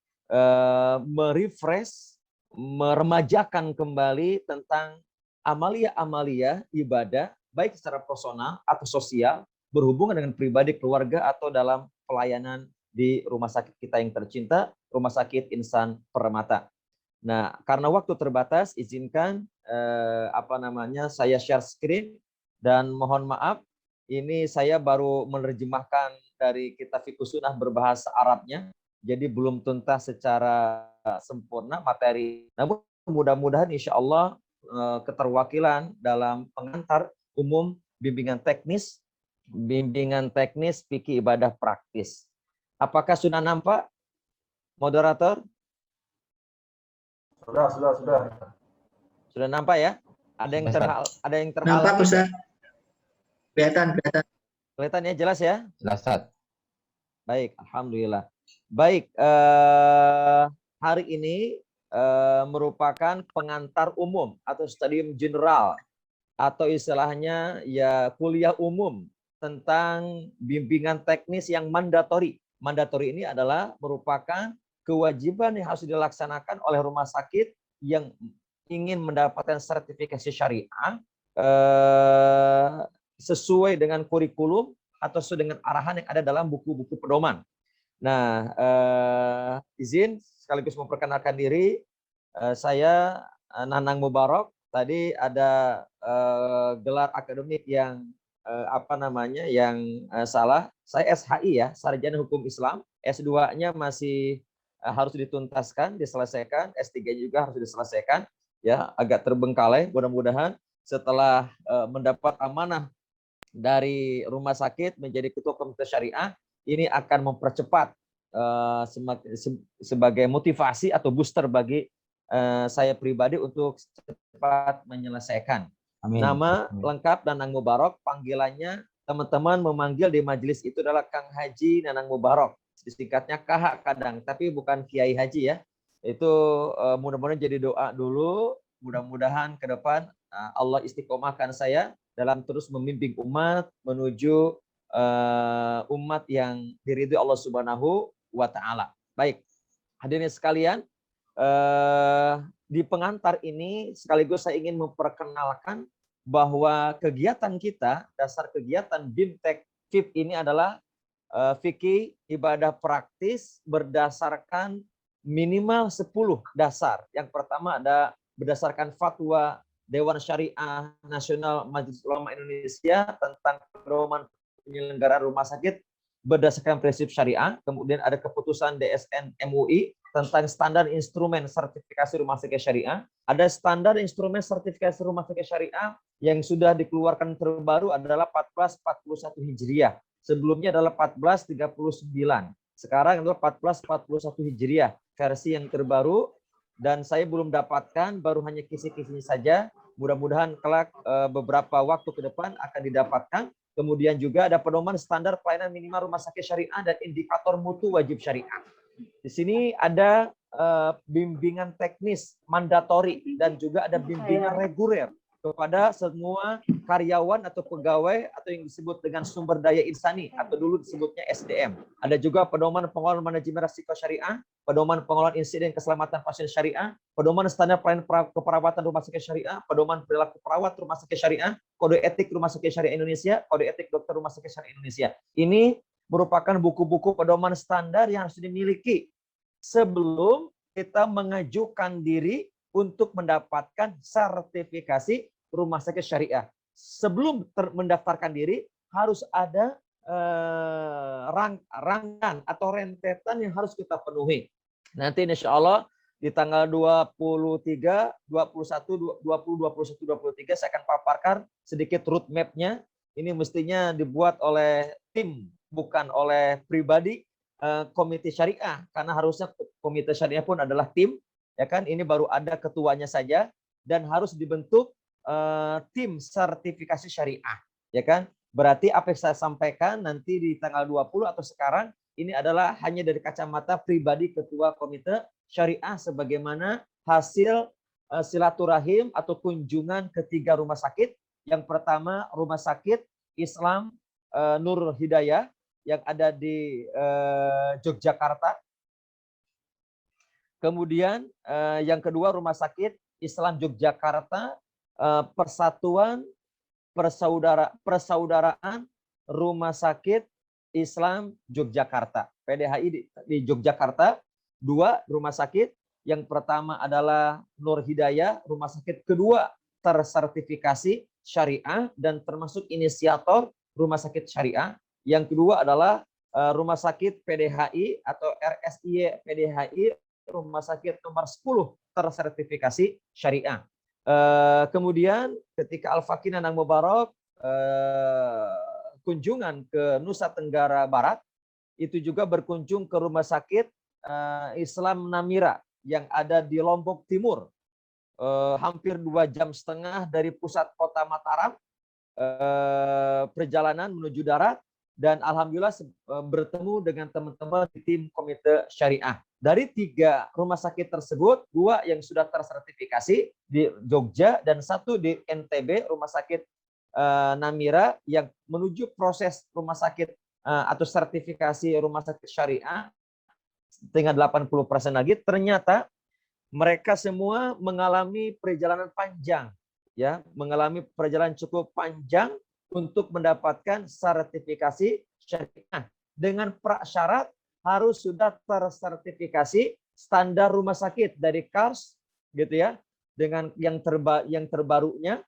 merefresh, meremajakan kembali tentang amalia-amalia ibadah, baik secara personal atau sosial, berhubungan dengan pribadi, keluarga, atau dalam pelayanan di rumah sakit kita yang tercinta, Rumah Sakit Insan Permata. Nah, karena waktu terbatas, izinkan saya share screen, dan mohon maaf, ini saya baru menerjemahkan dari kitab Fiqh Sunnah berbahasa Arabnya, jadi belum tuntas secara sempurna materi. Namun mudah-mudahan insya Allah keterwakilan dalam pengantar umum bimbingan teknis fikih ibadah praktis. Apakah sudah nampak, moderator? Sudah. Sudah nampak ya? Ada yang terhalang? Nampak, Ustaz. Kelihatan. Kelihatan ya, jelas ya? Jelas, Ustaz. Baik, alhamdulillah. Baik, hari ini merupakan pengantar umum atau stadium general atau istilahnya ya kuliah umum tentang bimbingan teknis yang mandatori. Mandatori ini adalah merupakan kewajiban yang harus dilaksanakan oleh rumah sakit yang ingin mendapatkan sertifikasi syariah sesuai dengan kurikulum atau sesuai dengan arahan yang ada dalam buku-buku pedoman. Nah, izin sekaligus memperkenalkan diri, saya Nanang Mubarak. Tadi ada gelar akademik yang salah. Saya SHI ya, Sarjana Hukum Islam. S2-nya masih harus dituntaskan, diselesaikan. S3 juga harus diselesaikan. Ya, agak terbengkalai. Mudah-mudahan setelah mendapat amanah dari rumah sakit menjadi ketua komite syariah, ini akan mempercepat sebagai motivasi atau booster bagi saya pribadi untuk cepat menyelesaikan. Amin. Nama Amin. lengkap Nanang Mubarok, panggilannya teman-teman memanggil di majelis itu adalah Kang Haji Nanang Mubarok. Disingkatnya KH kadang, tapi bukan Kiai Haji ya. Itu mudah-mudahan jadi doa dulu. Mudah-mudahan ke depan Allah istiqomahkan saya dalam terus membimbing umat menuju umat yang diridhoi Allah Subhanahu wa Ta'ala. Baik, hadirin sekalian, di pengantar ini sekaligus saya ingin memperkenalkan bahwa kegiatan kita, dasar kegiatan BIMTEK FIP ini adalah fikih ibadah praktis berdasarkan minimal 10 dasar. Yang pertama ada berdasarkan fatwa Dewan Syariah Nasional Majelis Ulama Indonesia tentang pedoman penyelenggaraan rumah sakit berdasarkan prinsip syariah. Kemudian ada keputusan DSN MUI tentang standar instrumen sertifikasi rumah sakit syariah. Ada standar instrumen sertifikasi rumah sakit syariah yang sudah dikeluarkan terbaru adalah 1441 Hijriah. Sebelumnya adalah 1439. Sekarang adalah 1441 Hijriah, versi yang terbaru. Dan saya belum dapatkan, baru hanya kisi-kisinya saja. Mudah-mudahan kelak beberapa waktu ke depan akan didapatkan. Kemudian juga ada pedoman standar pelayanan minimal rumah sakit syariah dan indikator mutu wajib syariah. Di sini ada bimbingan teknis mandatori dan juga ada bimbingan reguler kepada semua karyawan atau pegawai atau yang disebut dengan sumber daya insani atau dulu disebutnya SDM. Ada juga pedoman pengelolaan manajemen risiko syariah, pedoman pengelolaan insiden keselamatan pasien syariah, pedoman standar pelayanan keperawatan rumah sakit syariah, pedoman perilaku perawat rumah sakit syariah, kode etik rumah sakit syariah Indonesia, kode etik dokter rumah sakit syariah Indonesia. Ini merupakan buku-buku pedoman standar yang harus dimiliki sebelum kita mengajukan diri untuk mendapatkan sertifikasi rumah sakit syariah. Sebelum mendaftarkan diri harus ada rangkaian atau rentetan yang harus kita penuhi. Nanti insya Allah di tanggal 23, 21, 20, 21, 23 saya akan paparkan sedikit roadmap-nya. Ini mestinya dibuat oleh tim, bukan oleh pribadi komite syariah, karena harusnya komite syariah pun adalah tim, ya kan? Ini baru ada ketuanya saja dan harus dibentuk tim sertifikasi syariah, ya kan? Berarti apa yang saya sampaikan nanti di tanggal 20 atau sekarang ini adalah hanya dari kacamata pribadi ketua komite syariah sebagaimana hasil silaturahim atau kunjungan ketiga rumah sakit. Yang pertama rumah sakit Islam Nur Hidayah yang ada di Yogyakarta. Kemudian yang kedua rumah sakit Islam Yogyakarta Persatuan Persaudaraan Rumah Sakit Islam Yogyakarta, PDHI di Yogyakarta. Dua rumah sakit, yang pertama adalah Nur Hidayah, rumah sakit kedua tersertifikasi syariah dan termasuk inisiator rumah sakit syariah. Yang kedua adalah rumah sakit PDHI atau RSI PDHI, rumah sakit nomor 10 tersertifikasi syariah. Kemudian ketika Al-Fakih Nanang Mubarok kunjungan ke Nusa Tenggara Barat, itu juga berkunjung ke rumah sakit Islam Namira yang ada di Lombok Timur, hampir 2,5 jam dari pusat kota Mataram, perjalanan menuju darat, dan alhamdulillah bertemu dengan teman-teman di tim komite syariah. Dari 3 rumah sakit tersebut, 2 yang sudah tersertifikasi di Jogja dan 1 di NTB, rumah sakit Namira yang menuju proses rumah sakit atau sertifikasi rumah sakit syariah dengan 80% lagi. Ternyata mereka semua mengalami perjalanan panjang, ya, mengalami perjalanan cukup panjang untuk mendapatkan sertifikasi syariah dengan prasyarat harus sudah tersertifikasi standar rumah sakit dari KARS, gitu ya, dengan yang terbarunya.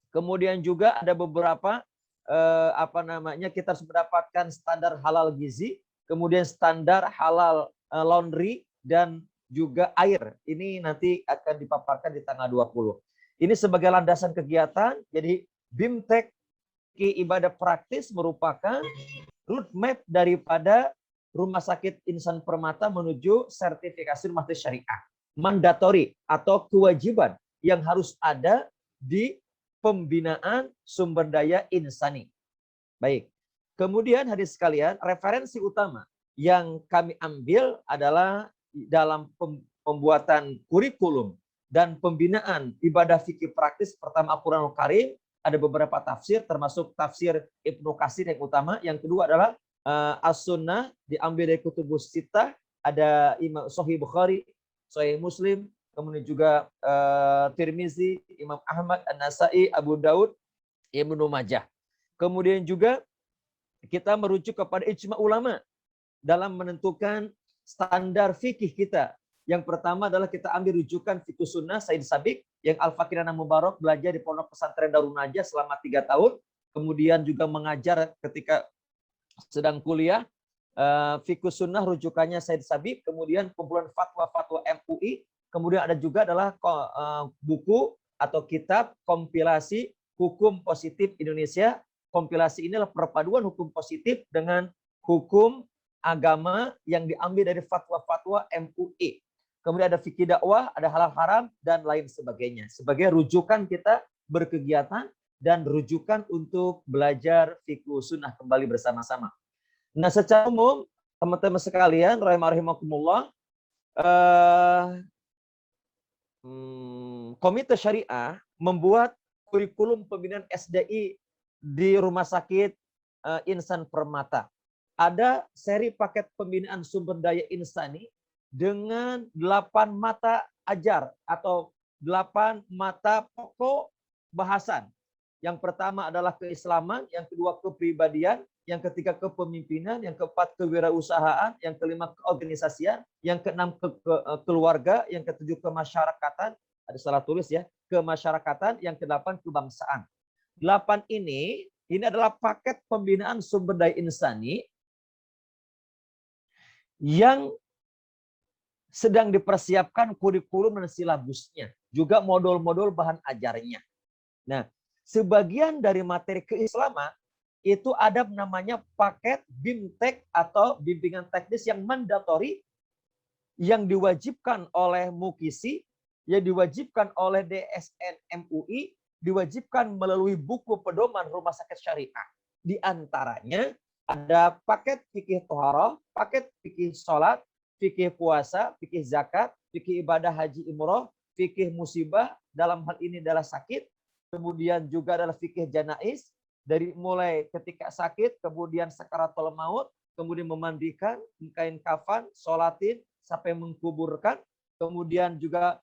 Kemudian juga ada beberapa kita harus mendapatkan standar halal gizi, kemudian standar halal laundry, dan juga air. Ini nanti akan dipaparkan di tanggal 20. Ini sebagai landasan kegiatan. Jadi BIMTEK ibadah praktis merupakan roadmap daripada Rumah Sakit Insan Permata menuju sertifikasi rumah sakit syariah. Mandatori atau kewajiban yang harus ada di pembinaan sumber daya insani. Baik. Kemudian hadirin sekalian, referensi utama yang kami ambil adalah dalam pembuatan kurikulum dan pembinaan ibadah fikih praktis. Pertama, Al-Quranul Karim, ada beberapa tafsir, termasuk tafsir Ibnu Katsir yang utama. Yang kedua adalah As-Sunnah, diambil dari Kutubus Sittah, ada Imam Sahih Bukhari, Sahih Muslim, kemudian juga Tirmizi, Imam Ahmad, An-Nasai, Abu Daud, Ibnu Majah. Kemudian juga kita merujuk kepada ijma ulama dalam menentukan standar fikih kita. Yang pertama adalah kita ambil rujukan fikih sunnah Said Sabiq yang Al-Fakir Anak Mubarak belajar di Pondok Pesantren Darun Najah selama 3 tahun. Kemudian juga mengajar ketika sedang kuliah fikih sunnah rujukannya Said Sabiq. Kemudian kumpulan fatwa-fatwa MUI. Kemudian ada juga adalah buku atau kitab kompilasi hukum positif Indonesia. Kompilasi ini adalah perpaduan hukum positif dengan hukum agama yang diambil dari fatwa-fatwa MUI. Kemudian ada fikih dakwah, ada halal haram, dan lain sebagainya. Sebagai rujukan kita berkegiatan dan rujukan untuk belajar fikih sunnah kembali bersama-sama. Nah, secara umum, teman-teman sekalian, rahimakumullah, Komite Syariah membuat kurikulum pembinaan SDI di Rumah Sakit Insan Permata. Ada seri paket pembinaan sumber daya insani dengan 8 mata ajar atau 8 mata pokok bahasan. Yang pertama adalah keislaman, yang kedua kepribadian, yang ketiga kepemimpinan, yang keempat kewirausahaan, yang kelima keorganisasian, yang keenam keluarga, yang ketujuh kemasyarakatan, ada salah tulis ya, kemasyarakatan, yang kedelapan kebangsaan. 8 ini adalah paket pembinaan sumber daya insani yang sedang dipersiapkan kurikulum dan silabusnya, juga modul-modul bahan ajarnya. Nah, sebagian dari materi keislaman itu ada namanya paket BIMTEK atau bimbingan teknis yang mandatori, yang diwajibkan oleh Mukisi, yang diwajibkan oleh DSN MUI, diwajibkan melalui buku pedoman rumah sakit syariah. Di antaranya ada paket fikih toharoh, paket fikih sholat, fikih puasa, fikih zakat, fikih ibadah haji umroh, fikih musibah, dalam hal ini adalah sakit, kemudian juga adalah fikih janais, dari mulai ketika sakit, kemudian sakaratul maut, kemudian memandikan, kain kafan, sholatin, sampai mengkuburkan, kemudian juga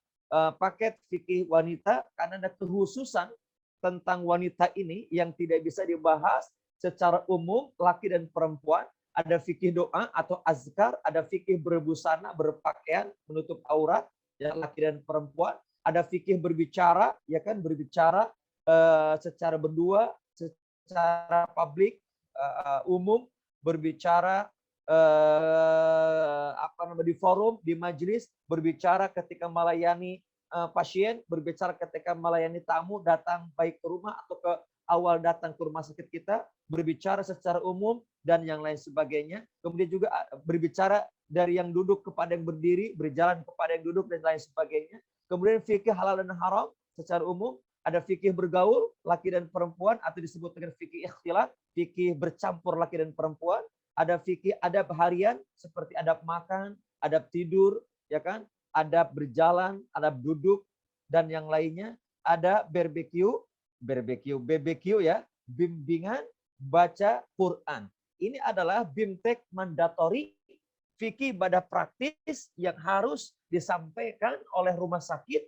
paket fikih wanita, karena ada kekhususan tentang wanita ini yang tidak bisa dibahas secara umum, laki dan perempuan. Ada fikih doa atau azkar, ada fikih berbusana, berpakaian, menutup aurat, ya, laki dan perempuan. Ada fikih berbicara, ya kan, berbicara secara berdua, secara publik, umum, berbicara di forum, di majelis, berbicara ketika melayani pasien, berbicara ketika melayani tamu datang baik ke rumah atau ke awal datang ke rumah sakit kita, berbicara secara umum dan yang lain sebagainya. Kemudian juga berbicara dari yang duduk kepada yang berdiri, berjalan kepada yang duduk dan lain sebagainya. Kemudian fikih halal dan haram secara umum, ada fikih bergaul laki dan perempuan atau disebut dengan fikih ikhtilat, fikih bercampur laki dan perempuan. Ada fikih adab harian seperti adab makan, adab tidur, ya kan? Adab berjalan, adab duduk dan yang lainnya. Ada BBQ ya, bimbingan baca Quran. Ini adalah BIMTEK mandatori fikih ibadah praktis yang harus disampaikan oleh rumah sakit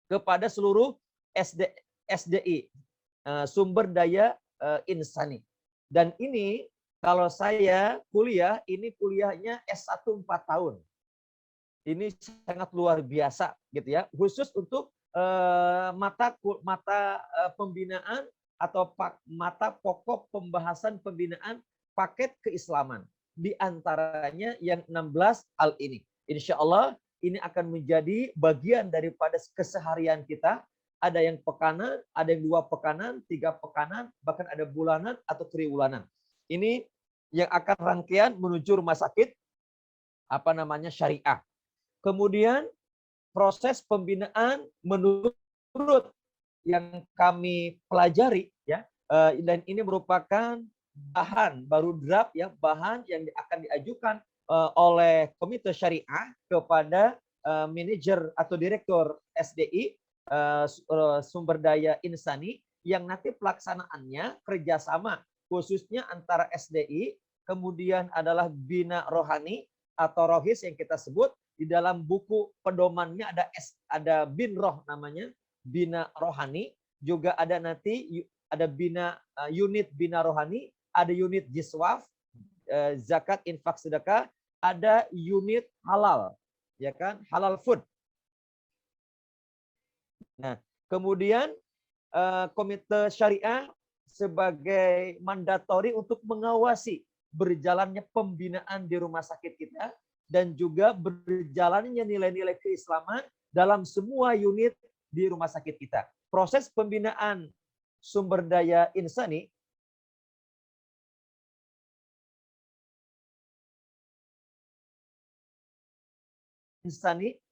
kepada seluruh SDI, sumber daya insani. Dan ini kalau saya kuliah, ini kuliahnya S1 4 tahun. Ini sangat luar biasa gitu ya, khusus untuk mata pembinaan atau mata pokok pembahasan pembinaan paket keislaman. Di antaranya yang 16 hal ini. Insya Allah ini akan menjadi bagian daripada keseharian kita. Ada yang pekanan, ada yang 2 pekanan, 3 pekanan, bahkan ada bulanan atau triwulanan. Ini yang akan rangkaian menuju rumah sakit syariah. Kemudian proses pembinaan menurut yang kami pelajari ya, dan ini merupakan bahan baru draft ya, bahan yang akan diajukan oleh Komite Syariah kepada manajer atau direktur SDI sumber daya insani yang nanti pelaksanaannya kerjasama khususnya antara SDI, kemudian adalah Bina Rohani atau Rohis yang kita sebut. Di dalam buku pedomannya ada Bin Roh namanya, Bina Rohani. Juga ada nanti ada unit Bina Rohani, ada unit Jiswaf, zakat, infak, sedekah, ada unit halal, ya kan, halal food. Nah, kemudian Komite Syariah sebagai mandatori untuk mengawasi berjalannya pembinaan di rumah sakit kita dan juga berjalannya nilai-nilai keislaman dalam semua unit di rumah sakit kita. Proses pembinaan sumber daya insani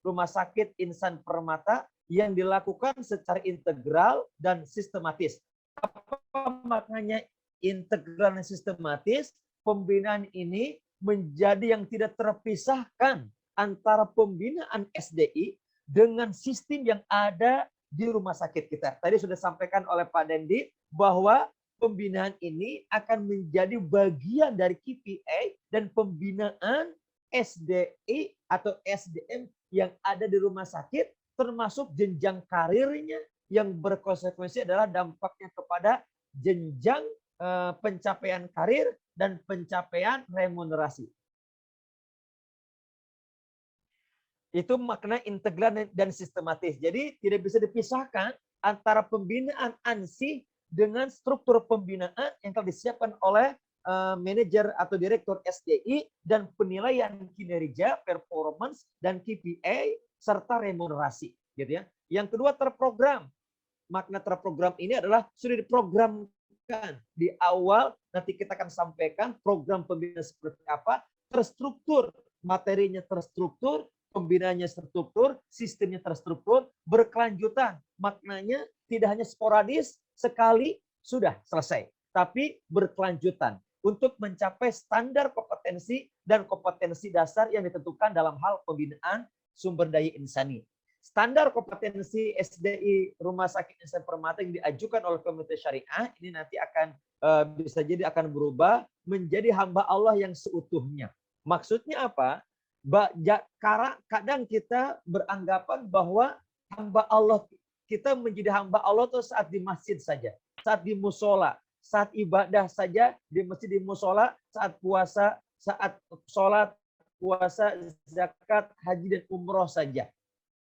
Rumah Sakit Insan Permata yang dilakukan secara integral dan sistematis. Apa maknanya integral dan sistematis? Pembinaan ini menjadi yang tidak terpisahkan antara pembinaan SDI dengan sistem yang ada di rumah sakit kita. Tadi sudah sampaikan oleh Pak Dendi bahwa pembinaan ini akan menjadi bagian dari KPI dan pembinaan SDI atau SDM yang ada di rumah sakit, termasuk jenjang karirnya yang berkonsekuensi adalah dampaknya kepada jenjang pencapaian karir dan pencapaian remunerasi. Itu makna integral dan sistematis. Jadi tidak bisa dipisahkan antara pembinaan ANSI dengan struktur pembinaan yang telah disiapkan oleh manajer atau direktur SDI dan penilaian kinerja, performance dan KPI serta remunerasi, gitu ya. Yang kedua, terprogram. Makna terprogram ini adalah sudah diprogramkan di awal, nanti kita akan sampaikan program pembinaan seperti apa, terstruktur, materinya terstruktur, pembinaannya terstruktur, sistemnya terstruktur, berkelanjutan. Maknanya tidak hanya sporadis, sekali sudah selesai, tapi berkelanjutan untuk mencapai standar kompetensi dan kompetensi dasar yang ditentukan dalam hal pembinaan sumber daya insani. Standar kompetensi SDI Rumah Sakit Insan Permata yang diajukan oleh Komite Syariah ini nanti akan bisa jadi akan berubah menjadi hamba Allah yang seutuhnya. Maksudnya apa? Kadang kita beranggapan bahwa hamba Allah kita menjadi hamba Allah itu saat di masjid saja, saat di musola, saat ibadah saja di masjid, di musola, saat puasa, saat sholat, puasa, zakat, haji dan umroh saja.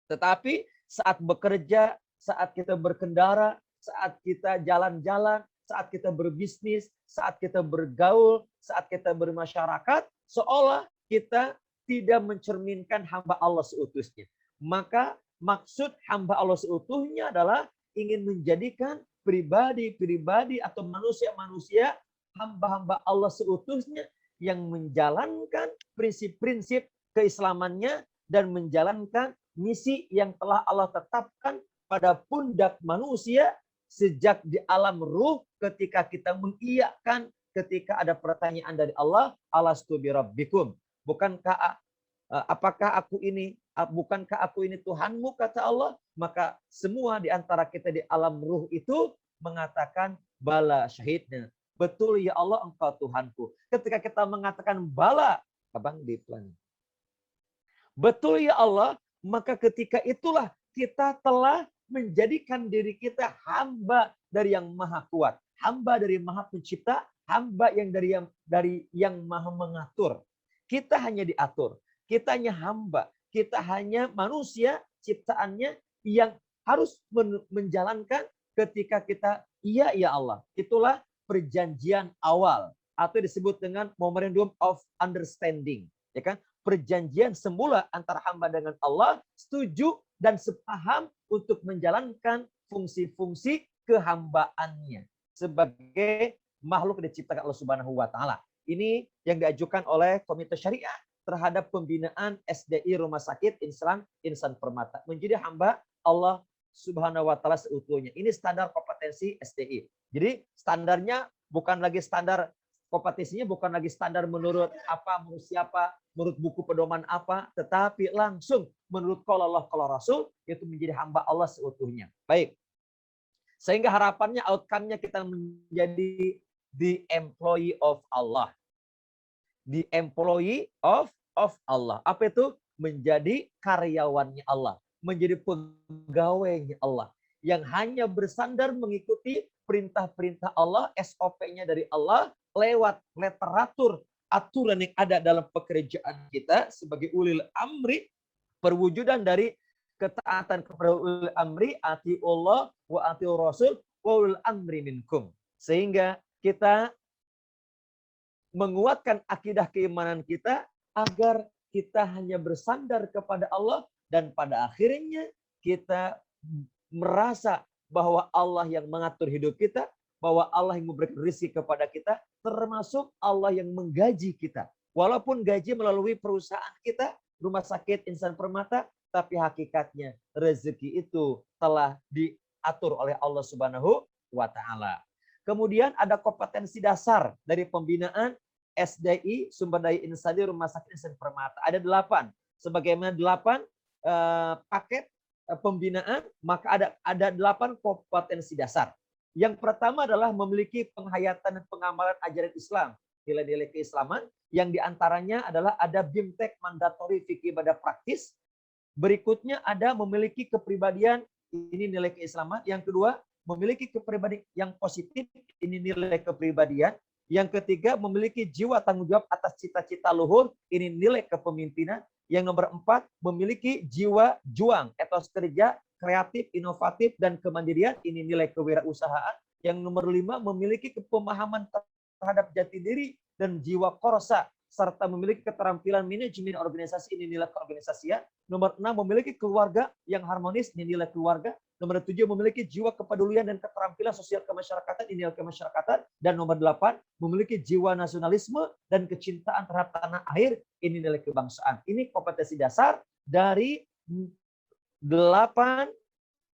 Tetapi saat bekerja, saat kita berkendara, saat kita jalan-jalan, saat kita berbisnis, saat kita bergaul, saat kita bermasyarakat, seolah kita tidak mencerminkan hamba Allah seutuhnya. Maka maksud hamba Allah seutuhnya adalah ingin menjadikan pribadi-pribadi atau manusia-manusia hamba-hamba Allah seutuhnya yang menjalankan prinsip-prinsip keislamannya dan menjalankan misi yang telah Allah tetapkan pada pundak manusia sejak di alam ruh ketika kita mengiyakan ketika ada pertanyaan dari Allah, alastu birabbikum. Bukankah aku ini Tuhanmu, kata Allah? Maka semua di antara kita di alam ruh itu mengatakan bala, syahidnya. Betul ya Allah, engkau Tuhanku. Ketika kita mengatakan bala, abang diplan. Betul ya Allah, maka ketika itulah kita telah menjadikan diri kita hamba dari yang maha kuat, hamba dari maha pencipta, hamba yang dari yang maha mengatur. Kita hanya diatur, kita hanya hamba, kita hanya manusia ciptaannya yang harus menjalankan ketika kita iya ya Allah. Itulah perjanjian awal atau disebut dengan memorandum of understanding, ya kan? Perjanjian semula antara hamba dengan Allah, setuju dan sepaham untuk menjalankan fungsi-fungsi kehambaannya sebagai makhluk diciptakan Allah Subhanahu wa taala. Ini yang diajukan oleh Komite Syariah terhadap pembinaan SDI Rumah Sakit Insan Permata menjadi hamba Allah Subhanahu wa taala seutuhnya. Ini standar kompetensi SDI. Jadi standarnya bukan lagi standar kompetensinya bukan lagi standar menurut apa, menurut siapa, menurut buku pedoman apa, tetapi langsung menurut qala Allah qala Rasul, yaitu menjadi hamba Allah seutuhnya. Baik. Sehingga harapannya outcome-nya kita menjadi the employee of Allah. The employee of Allah. Apa itu? Menjadi karyawannya Allah, menjadi pegawainya Allah yang hanya bersandar mengikuti perintah-perintah Allah, SOP-nya dari Allah lewat literatur aturan yang ada dalam pekerjaan kita sebagai ulil amri, perwujudan dari ketaatan kepada ulil amri, atiullah wa atiur rasul wa ulil amri minkum. Sehingga kita menguatkan akidah keimanan kita agar kita hanya bersandar kepada Allah dan pada akhirnya kita merasa bahwa Allah yang mengatur hidup kita, bahwa Allah yang memberikan rezeki kepada kita, termasuk Allah yang menggaji kita. Walaupun gaji melalui perusahaan kita, Rumah Sakit Insan Permata, tapi hakikatnya rezeki itu telah diatur oleh Allah Subhanahu wa taala. Kemudian ada kompetensi dasar dari pembinaan SDI Sumber Daya Insani Rumah Sakit Insan Permata. Ada 8. Sebagaimana 8 paket pembinaan, maka ada 8 kompetensi dasar. Yang pertama adalah memiliki penghayatan dan pengamalan ajaran Islam, nilai-nilai keislaman, yang diantaranya adalah ada BIMTEK Mandatory Fikih Ibadah Praktis. Berikutnya ada memiliki kepribadian, ini nilai keislaman. Yang kedua, memiliki kepribadian yang positif, ini nilai kepribadian. Yang ketiga, memiliki jiwa tanggung jawab atas cita-cita luhur, ini nilai kepemimpinan. Yang nomor 4, memiliki jiwa juang, etos kerja, kreatif, inovatif, dan kemandirian, ini nilai kewirausahaan. Yang nomor 5, memiliki kepemahaman terhadap jati diri dan jiwa korsa, serta memiliki keterampilan manajemen organisasi, ini nilai keorganisasian. Nomor 6, memiliki keluarga yang harmonis, ini nilai keluarga. Nomor 7, memiliki jiwa kepedulian dan keterampilan sosial kemasyarakatan, ini nilai kemasyarakatan. Dan nomor 8, memiliki jiwa nasionalisme dan kecintaan terhadap tanah air, ini nilai kebangsaan. Ini kompetensi dasar dari 8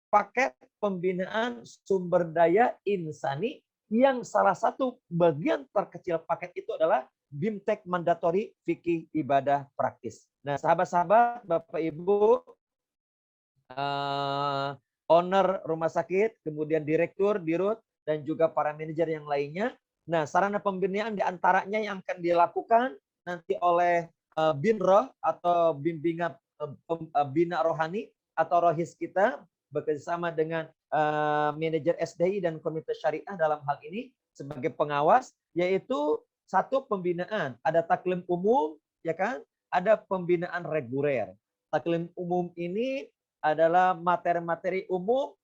paket pembinaan sumber daya insani yang salah satu bagian terkecil paket itu adalah BIMTEK Mandatory Fikih Ibadah Praktis. Nah, sahabat-sahabat, Bapak Ibu, owner rumah sakit, kemudian direktur, dirut, dan juga para manajer yang lainnya. Nah, sarana pembinaan diantaranya yang akan dilakukan nanti oleh BINROH atau bimbingan bina rohani atau rohis kita bekerjasama dengan manajer SDI dan komite syariah dalam hal ini sebagai pengawas, yaitu 1 pembinaan, ada taklim umum, ya kan? Ada pembinaan reguler. Taklim umum ini adalah materi-materi umum,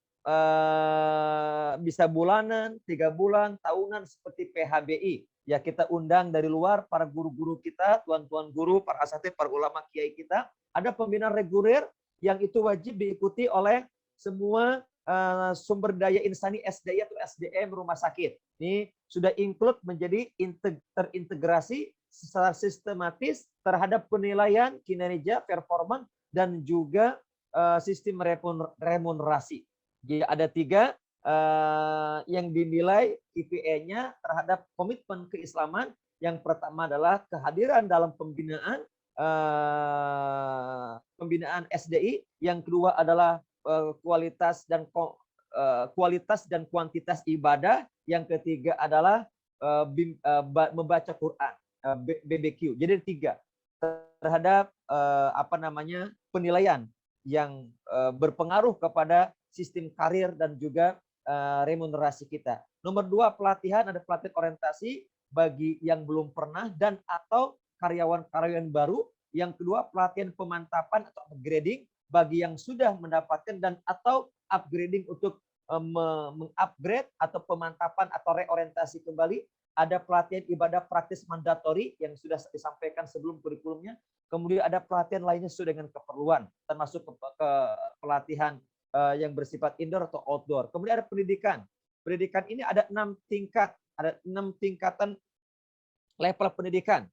bisa bulanan, 3 bulan, tahunan seperti PHBI. Ya, kita undang dari luar para guru-guru kita, tuan-tuan guru, para asatidz, para ulama kiai kita. Ada pembinaan reguler yang itu wajib diikuti oleh semua sumber daya insani SDI atau SDM rumah sakit. Ini sudah include menjadi terintegrasi secara sistematis terhadap penilaian kinerja, performa, dan juga sistem remunerasi. Jadi ada 3 yang dinilai KPI-nya terhadap komitmen keislaman. Yang pertama adalah kehadiran dalam pembinaan SDI. Yang kedua adalah kualitas dan kuantitas ibadah. Yang ketiga adalah membaca Quran, BBQ. Jadi 3 terhadap penilaian yang berpengaruh kepada sistem karir dan juga remunerasi kita. Nomor 2, pelatihan, ada pelatihan orientasi bagi yang belum pernah dan atau karyawan-karyawan baru. Yang kedua, pelatihan pemantapan atau upgrading bagi yang sudah mendapatkan dan atau upgrading untuk mengupgrade atau pemantapan atau reorientasi kembali. Ada pelatihan ibadah praktis mandatori yang sudah disampaikan sebelum kurikulumnya. Kemudian ada pelatihan lainnya sesuai dengan keperluan, termasuk ke pelatihan yang bersifat indoor atau outdoor. Kemudian ada pendidikan. Pendidikan ini ada 6 tingkat, ada 6 tingkatan level pendidikan.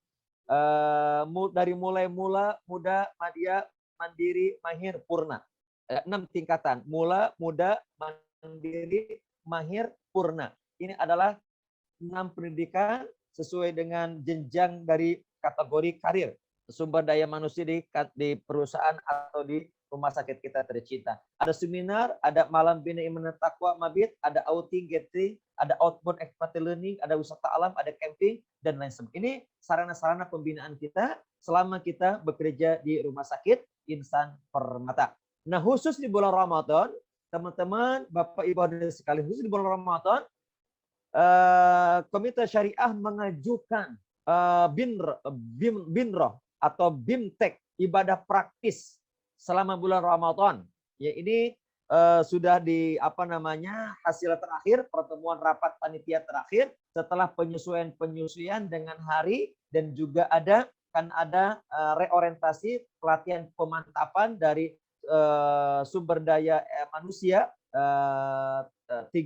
Dari mulai mula, muda, madya, mandiri, mahir, purna. Ada 6 tingkatan. Mula, muda, mandiri, mahir, purna. Ini adalah 6 pendidikan sesuai dengan jenjang dari kategori karir sumber daya manusia di perusahaan atau di rumah sakit kita tercinta. Ada seminar, ada malam bina iman dan takwa mabit, ada outing, gathering, ada outbound expat learning, ada wisata alam, ada camping, dan lain sebagainya. Ini sarana-sarana pembinaan kita selama kita bekerja di rumah sakit Insan Permata. Nah, khusus di bulan Ramadan, teman-teman, Bapak Ibu hadirin sekalian, khusus di bulan Ramadan, Komite Syariah mengajukan binroh atau bimtek ibadah praktis selama bulan Ramadan. Ya, ini sudah di hasil terakhir pertemuan rapat panitia terakhir setelah penyesuaian dengan hari, dan juga ada reorientasi pelatihan pemantapan dari sumber daya manusia 3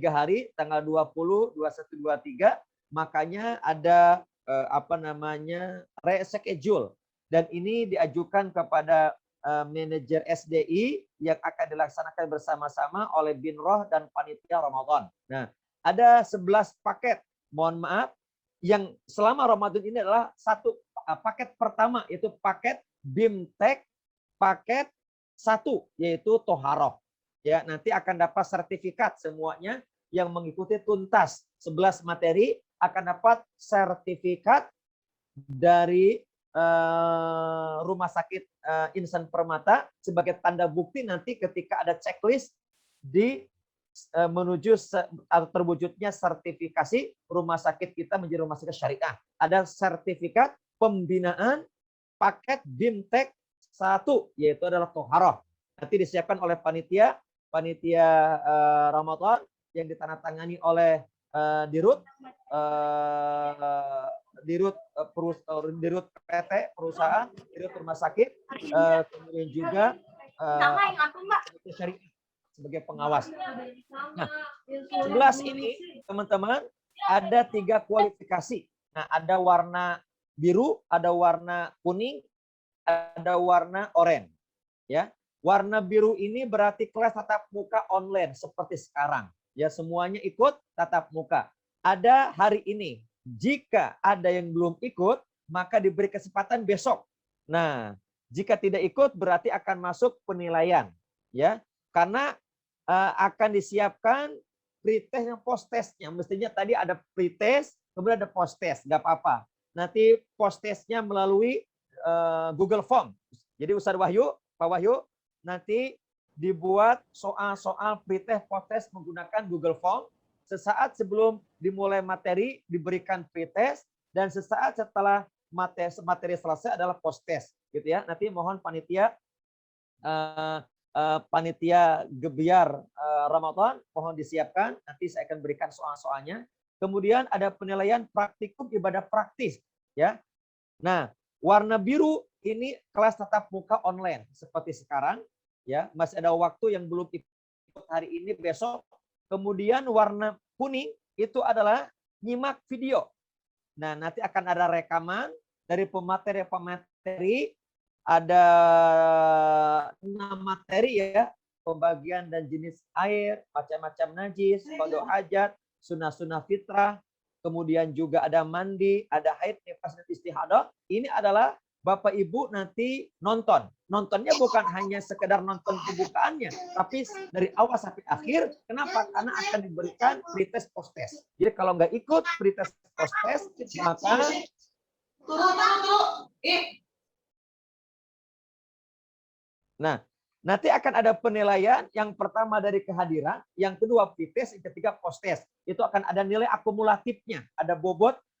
hari, tanggal 20, 21, 23. Makanya ada reschedule, dan ini diajukan kepada manajer SDI yang akan dilaksanakan bersama-sama oleh Binroh dan panitia Ramadan. Nah, ada 11 paket. Mohon maaf, yang selama Ramadan ini adalah satu paket pertama, yaitu paket BIMTEK paket 1, yaitu Toharoh. Ya, nanti akan dapat sertifikat semuanya yang mengikuti tuntas 11 materi akan dapat sertifikat dari Rumah Sakit Insan Permata sebagai tanda bukti nanti ketika ada checklist menuju atau terwujudnya sertifikasi rumah sakit kita menjadi rumah sakit syariah. Ada sertifikat pembinaan paket BIMTEK 1, yaitu adalah Toharoh. Nanti disiapkan oleh panitia Ramadan yang ditandatangani oleh Dirut PT perusahaan, Dirut rumah sakit, kemudian juga syariah sebagai pengawas. Nah, 11 ini teman-teman ada 3 kualifikasi. Nah, ada warna biru, ada warna kuning, ada warna oranye. Ya, warna biru ini berarti kelas tatap muka online seperti sekarang. Ya, semuanya ikut tatap muka. Ada hari ini. Jika ada yang belum ikut, maka diberi kesempatan besok. Nah, jika tidak ikut berarti akan masuk penilaian, ya. Karena akan disiapkan pretest yang post-testnya. Mestinya tadi ada pretest, kemudian ada post-test, nggak apa-apa. Nanti post-testnya melalui Google Form. Jadi Ustaz Wahyu, Pak Wahyu, nanti dibuat soal-soal pretest, post-test menggunakan Google Form. Sesaat sebelum dimulai materi diberikan pretest, dan sesaat setelah materi selesai adalah post-test, gitu ya. Nanti mohon panitia Gebiar Ramadan mohon disiapkan, nanti saya akan berikan soal-soalnya. Kemudian ada penilaian praktikum ibadah praktis, ya. Nah, warna biru ini kelas tatap muka online seperti sekarang, ya. Masih ada waktu yang belum ikut hari ini, besok. Kemudian warna kuning itu adalah nyimak video. Nah, nanti akan ada rekaman dari pemateri, ada 6 materi, ya. Pembagian dan jenis air, macam-macam najis, qada hajat, sunnah-sunnah fitrah, kemudian juga ada mandi, ada haid, nifas, dan istihadah. Ini adalah Bapak Ibu nanti nonton. Nontonnya bukan hanya sekedar nonton pembukaannya, tapi dari awal sampai akhir. Kenapa? Karena akan diberikan pretest post-test. Jadi kalau nggak ikut pretest post-test, maka nah, nanti akan ada penilaian. Yang pertama dari kehadiran, yang kedua pretest, yang ketiga post-test. Itu akan ada nilai akumulatifnya, ada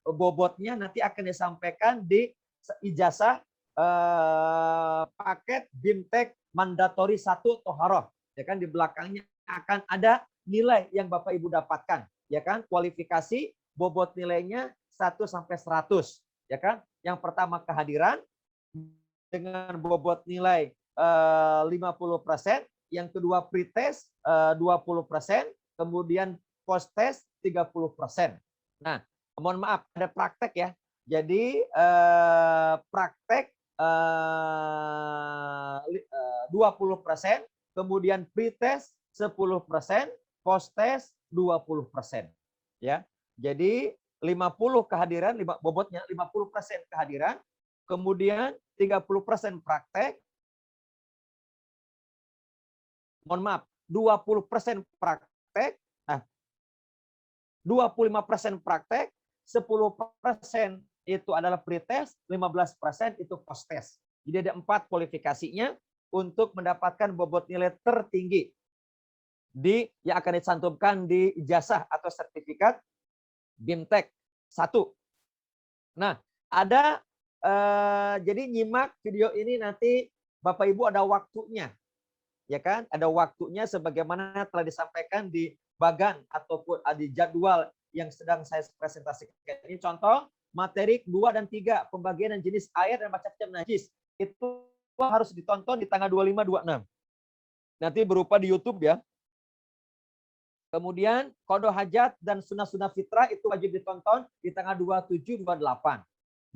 bobotnya nanti akan disampaikan di ijazah paket BIMTEK mandatori 1 Toharoh. Ya kan, di belakangnya akan ada nilai yang Bapak Ibu dapatkan, ya kan? Kualifikasi bobot nilainya 1 sampai 100, ya kan? Yang pertama kehadiran dengan bobot nilai 50%, yang kedua pretest 20%, kemudian post-test 30%. Nah, mohon maaf, ada praktek ya. Jadi praktek 20%, kemudian pretest 10%, post-test 20%. Ya. Jadi 50 kehadiran, bobotnya 50% kehadiran, kemudian 30% praktek. Mohon maaf, 20% praktek, nah 25% praktek, 10% itu adalah pretest, 15% itu post-test. Jadi ada 4 kualifikasinya untuk mendapatkan bobot nilai tertinggi yang akan dicantumkan di ijazah atau sertifikat BIMTEK 1. Nah, ada jadi nyimak video ini nanti Bapak Ibu ada waktunya. Ya kan? Ada waktunya sebagaimana telah disampaikan di bagan ataupun di jadwal yang sedang saya presentasikan. Ini contoh materi 2 dan 3, pembagian dan jenis air dan macam-macam najis. Itu harus ditonton di tanggal 25-26. Nanti berupa di YouTube ya. Kemudian qada hajat dan sunah-sunah fitrah itu wajib ditonton di tanggal 27-28.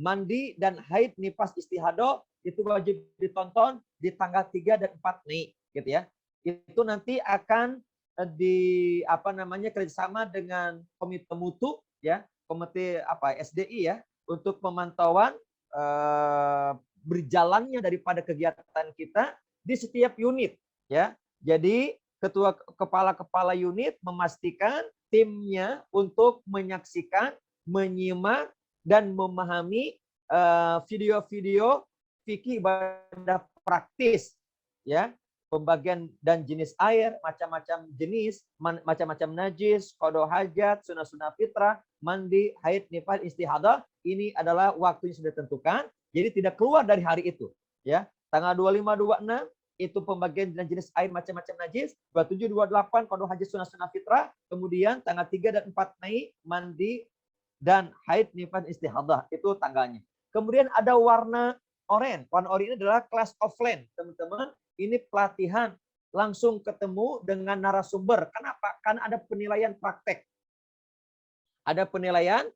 Mandi dan haid nifas istihadah itu wajib ditonton di tanggal 3 dan 4 Mei, gitu ya. Itu nanti akan kerjasama dengan komite mutu ya, komite SDI ya, untuk pemantauan berjalannya daripada kegiatan kita di setiap unit ya. Jadi kepala unit memastikan timnya untuk menyaksikan, menyimak dan memahami video-video fikih ibadah praktis ya, pembagian dan jenis air, macam-macam jenis, macam-macam najis, qada hajat, sunah-sunah fitrah, mandi, haid, nifas, istihadah. Ini adalah waktu yang sudah ditentukan, jadi tidak keluar dari hari itu ya. Tanggal 25-26 itu pembagian dan jenis air macam-macam najis, 27-28 qada hajat, sunah-sunah fitrah, kemudian tanggal 3 dan 4 Mei mandi dan haid, nifas, istihadah, itu tanggalnya. Kemudian ada warna oranye. Warna oranye ini adalah class offline, teman-teman. Ini pelatihan langsung ketemu dengan narasumber. Kenapa? Karena ada penilaian praktek. Ada penilaian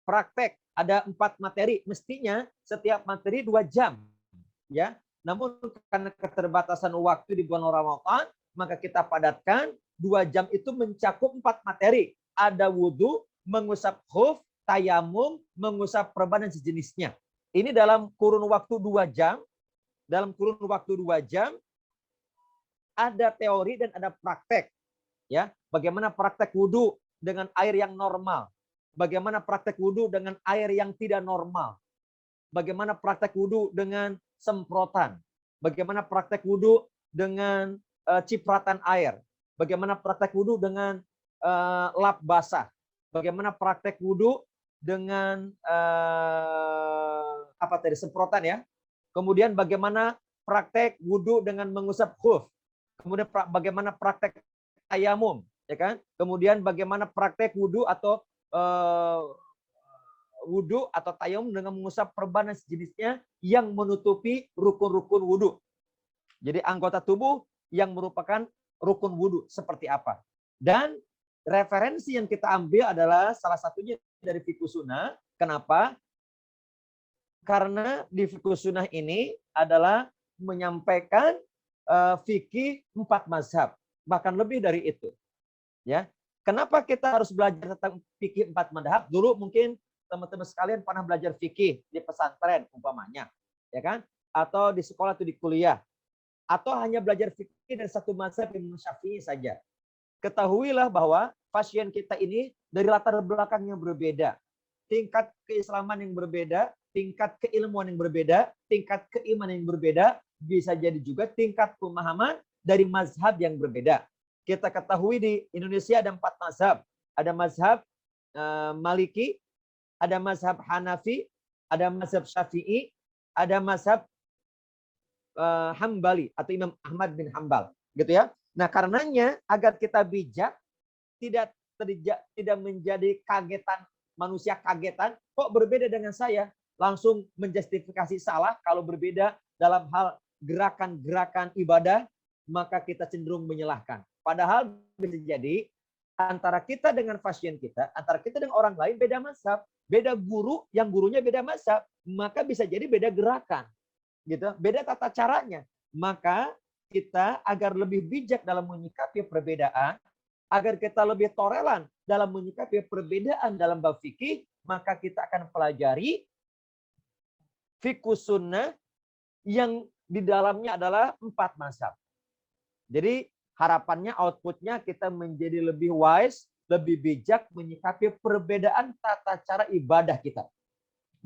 praktek. Ada 4 materi. Mestinya setiap materi 2 jam. Ya. Namun karena keterbatasan waktu di bulan Ramadan, maka kita padatkan 2 jam itu mencakup 4 materi. Ada wudhu, mengusap khuf, tayamum, mengusap perban dan sejenisnya. Ini dalam kurun waktu 2 jam. Dalam kurun waktu 2 jam ada teori dan ada praktek. Ya, bagaimana praktek wudhu dengan air yang normal? Bagaimana praktek wudhu dengan air yang tidak normal? Bagaimana praktek wudhu dengan semprotan? Bagaimana praktek wudhu dengan cipratan air? Bagaimana praktek wudhu dengan lap basah? Bagaimana praktek wudhu dengan semprotan ya. Kemudian bagaimana praktek wudhu dengan mengusap khuf. Kemudian bagaimana praktek tayamum, ya kan? Kemudian bagaimana praktek wudhu atau tayamum dengan mengusap perban dan sejenisnya yang menutupi rukun-rukun wudhu. Jadi anggota tubuh yang merupakan rukun wudhu seperti apa. Dan referensi yang kita ambil adalah salah satunya dari Fiqh Sunnah. Kenapa? Karena di Fiqh Sunnah ini adalah menyampaikan fikih 4 mazhab, bahkan lebih dari itu. Ya, kenapa kita harus belajar tentang fikih 4 mazhab? Dulu mungkin teman-teman sekalian pernah belajar fikih di pesantren umpamanya, ya kan? Atau di sekolah atau di kuliah, atau hanya belajar fikih dari satu mazhab Imam Syafi'i saja. Ketahuilah bahwa pasien kita ini dari latar belakang yang berbeda, tingkat keislaman yang berbeda, tingkat keilmuan yang berbeda, tingkat keimanan yang berbeda, bisa jadi juga tingkat pemahaman dari mazhab yang berbeda. Kita ketahui di Indonesia ada 4 mazhab. Ada mazhab Maliki, ada mazhab Hanafi, ada mazhab Syafi'i, ada mazhab Hambali atau Imam Ahmad bin Hambal, gitu ya. Nah, karenanya agar kita bijak, tidak menjadi kagetan, manusia kagetan, kok berbeda dengan saya, langsung menjustifikasi salah. Kalau berbeda dalam hal gerakan-gerakan ibadah, maka kita cenderung menyalahkan. Padahal bisa jadi antara kita dengan pasien kita, antara kita dengan orang lain beda mazhab, beda guru, yang gurunya beda mazhab, maka bisa jadi beda gerakan, gitu, beda tata caranya. Maka kita agar lebih bijak dalam menyikapi perbedaan, agar kita lebih toleran dalam menyikapi perbedaan dalam bab fikih, maka kita akan pelajari fikih sunnah yang di dalamnya adalah 4 mazhab. Jadi harapannya outputnya kita menjadi lebih wise, lebih bijak menyikapi perbedaan tata cara ibadah kita.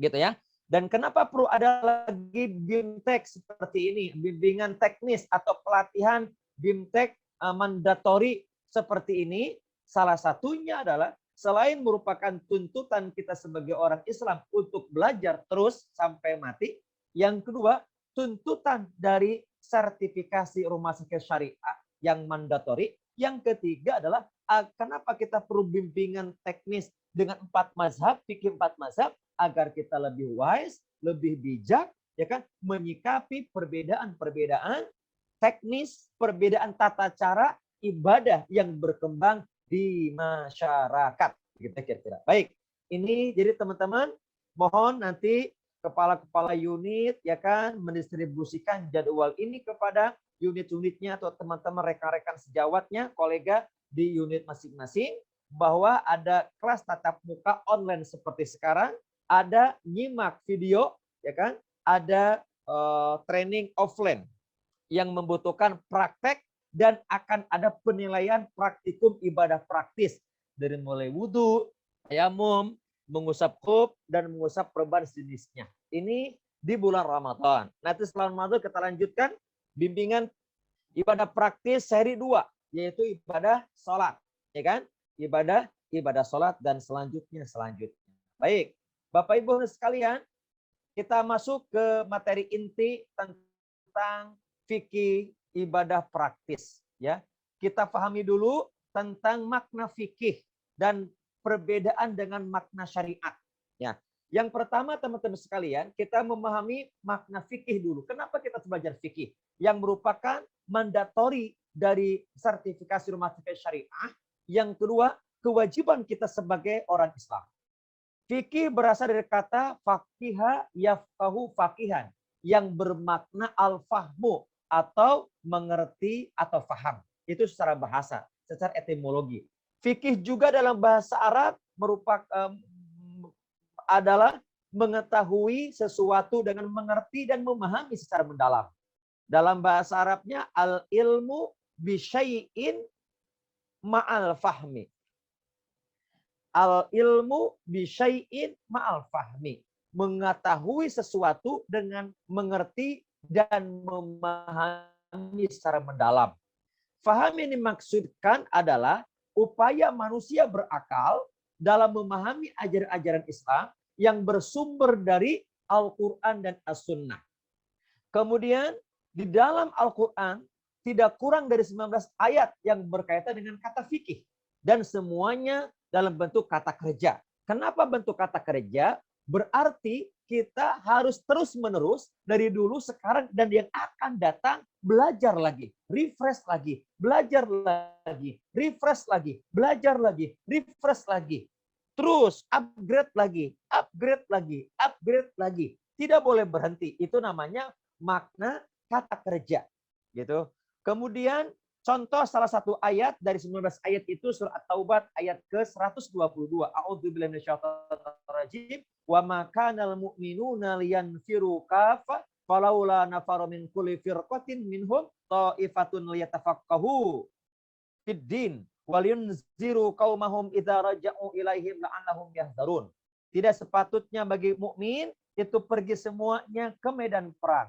Gitu ya. Dan kenapa perlu ada lagi BIMTEK seperti ini, bimbingan teknis atau pelatihan BIMTEK mandatori seperti ini? Salah satunya adalah selain merupakan tuntutan kita sebagai orang Islam untuk belajar terus sampai mati, yang kedua, tuntutan dari sertifikasi rumah sakit syariah yang mandatori. Yang ketiga adalah kenapa kita perlu bimbingan teknis dengan 4 mazhab, fikih 4 mazhab, agar kita lebih wise, lebih bijak, ya kan, menyikapi perbedaan-perbedaan teknis, perbedaan tata cara ibadah yang berkembang di masyarakat, gitu kira-kira. Baik, ini jadi teman-teman, mohon nanti kepala-kepala unit, ya kan, mendistribusikan jadwal ini kepada unit-unitnya atau teman-teman rekan-rekan sejawatnya, kolega di unit masing-masing, bahwa ada kelas tatap muka online seperti sekarang, ada nyimak video, ya kan, ada training offline yang membutuhkan praktek dan akan ada penilaian praktikum ibadah praktis dari mulai wudhu, tayamum, mengusap kub dan mengusap perban jenisnya. Ini di bulan Ramadan. Nanti setelah Ramadan kita lanjutkan bimbingan ibadah praktis seri 2, yaitu ibadah sholat, ya kan? Ibadah sholat dan selanjutnya. Baik, Bapak Ibu sekalian, kita masuk ke materi inti tentang fikih ibadah praktis, ya. Kita pahami dulu tentang makna fikih dan perbedaan dengan makna syariat, ya. Yang pertama teman-teman sekalian, kita memahami makna fikih dulu. Kenapa kita belajar fikih? Yang merupakan mandatori dari sertifikasi rumah sakit syariah. Yang kedua, kewajiban kita sebagai orang Islam. Fikih berasal dari kata faqiha yafqahu faqihan, yang bermakna al-fahmu atau mengerti atau faham. Itu secara bahasa, secara etimologi. Fikih juga dalam bahasa Arab merupakan adalah mengetahui sesuatu dengan mengerti dan memahami secara mendalam. Dalam bahasa Arabnya al-ilmu bisyai'in ma'al fahmi. Al-ilmu bisyai'in ma'al fahmi. Mengetahui sesuatu dengan mengerti dan memahami secara mendalam. Faham ini maksudkan adalah upaya manusia berakal dalam memahami ajaran-ajaran Islam yang bersumber dari Al-Quran dan As-Sunnah. Kemudian di dalam Al-Quran tidak kurang dari 19 ayat yang berkaitan dengan kata fikih. Dan semuanya dalam bentuk kata kerja. Kenapa bentuk kata kerja? Berarti kita harus terus-menerus dari dulu, sekarang, dan yang akan datang belajar lagi, refresh lagi, belajar lagi, refresh lagi, belajar lagi, refresh lagi. Terus upgrade lagi, upgrade lagi, upgrade lagi. Tidak boleh berhenti. Itu namanya makna kata kerja. Gitu. Kemudian contoh salah satu ayat dari 19 ayat itu surah At-Taubah ayat ke-122. A'udzubillahi minasyaitonir rajim. Wa ma kanal mu'minuna liyanfiru kafa falaula nafaru min kulli firqatin minhum ta'ifatun liyatafaqahu fid din waliyunziru qaumahum idza raja'u ilaihim la'annahum yahdharun. Tidak sepatutnya bagi mukmin itu pergi semuanya ke medan perang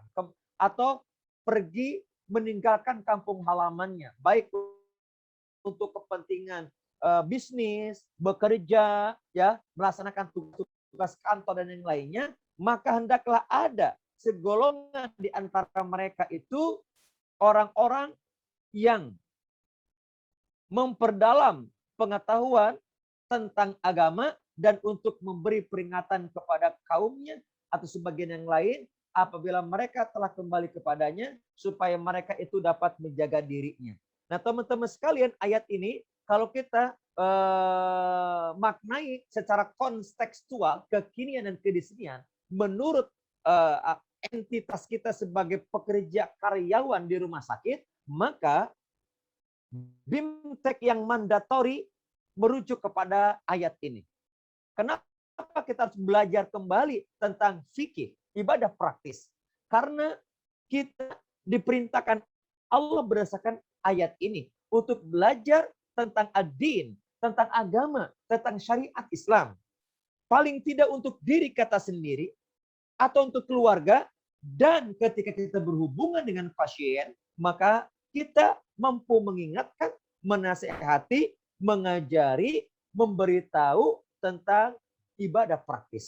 atau pergi meninggalkan kampung halamannya, baik untuk kepentingan bisnis, bekerja, ya, melaksanakan tugas kantor dan yang lainnya, maka hendaklah ada segolongan di antara mereka itu orang-orang yang memperdalam pengetahuan tentang agama dan untuk memberi peringatan kepada kaumnya atau sebagian yang lain apabila mereka telah kembali kepadanya supaya mereka itu dapat menjaga dirinya. Nah, teman-teman sekalian, ayat ini kalau kita maknai secara kontekstual kekinian dan kedisnian menurut entitas kita sebagai pekerja karyawan di rumah sakit, maka BIMTEK yang mandatori merujuk kepada ayat ini. Kenapa kita harus belajar kembali tentang fikih, ibadah praktis? Karena kita diperintahkan Allah berdasarkan ayat ini untuk belajar tentang ad-din, tentang agama, tentang syariat Islam. Paling tidak untuk diri kita sendiri atau untuk keluarga, dan ketika kita berhubungan dengan pasien, maka kita mampu mengingatkan, menasihati, mengajari, memberitahu tentang ibadah praktis.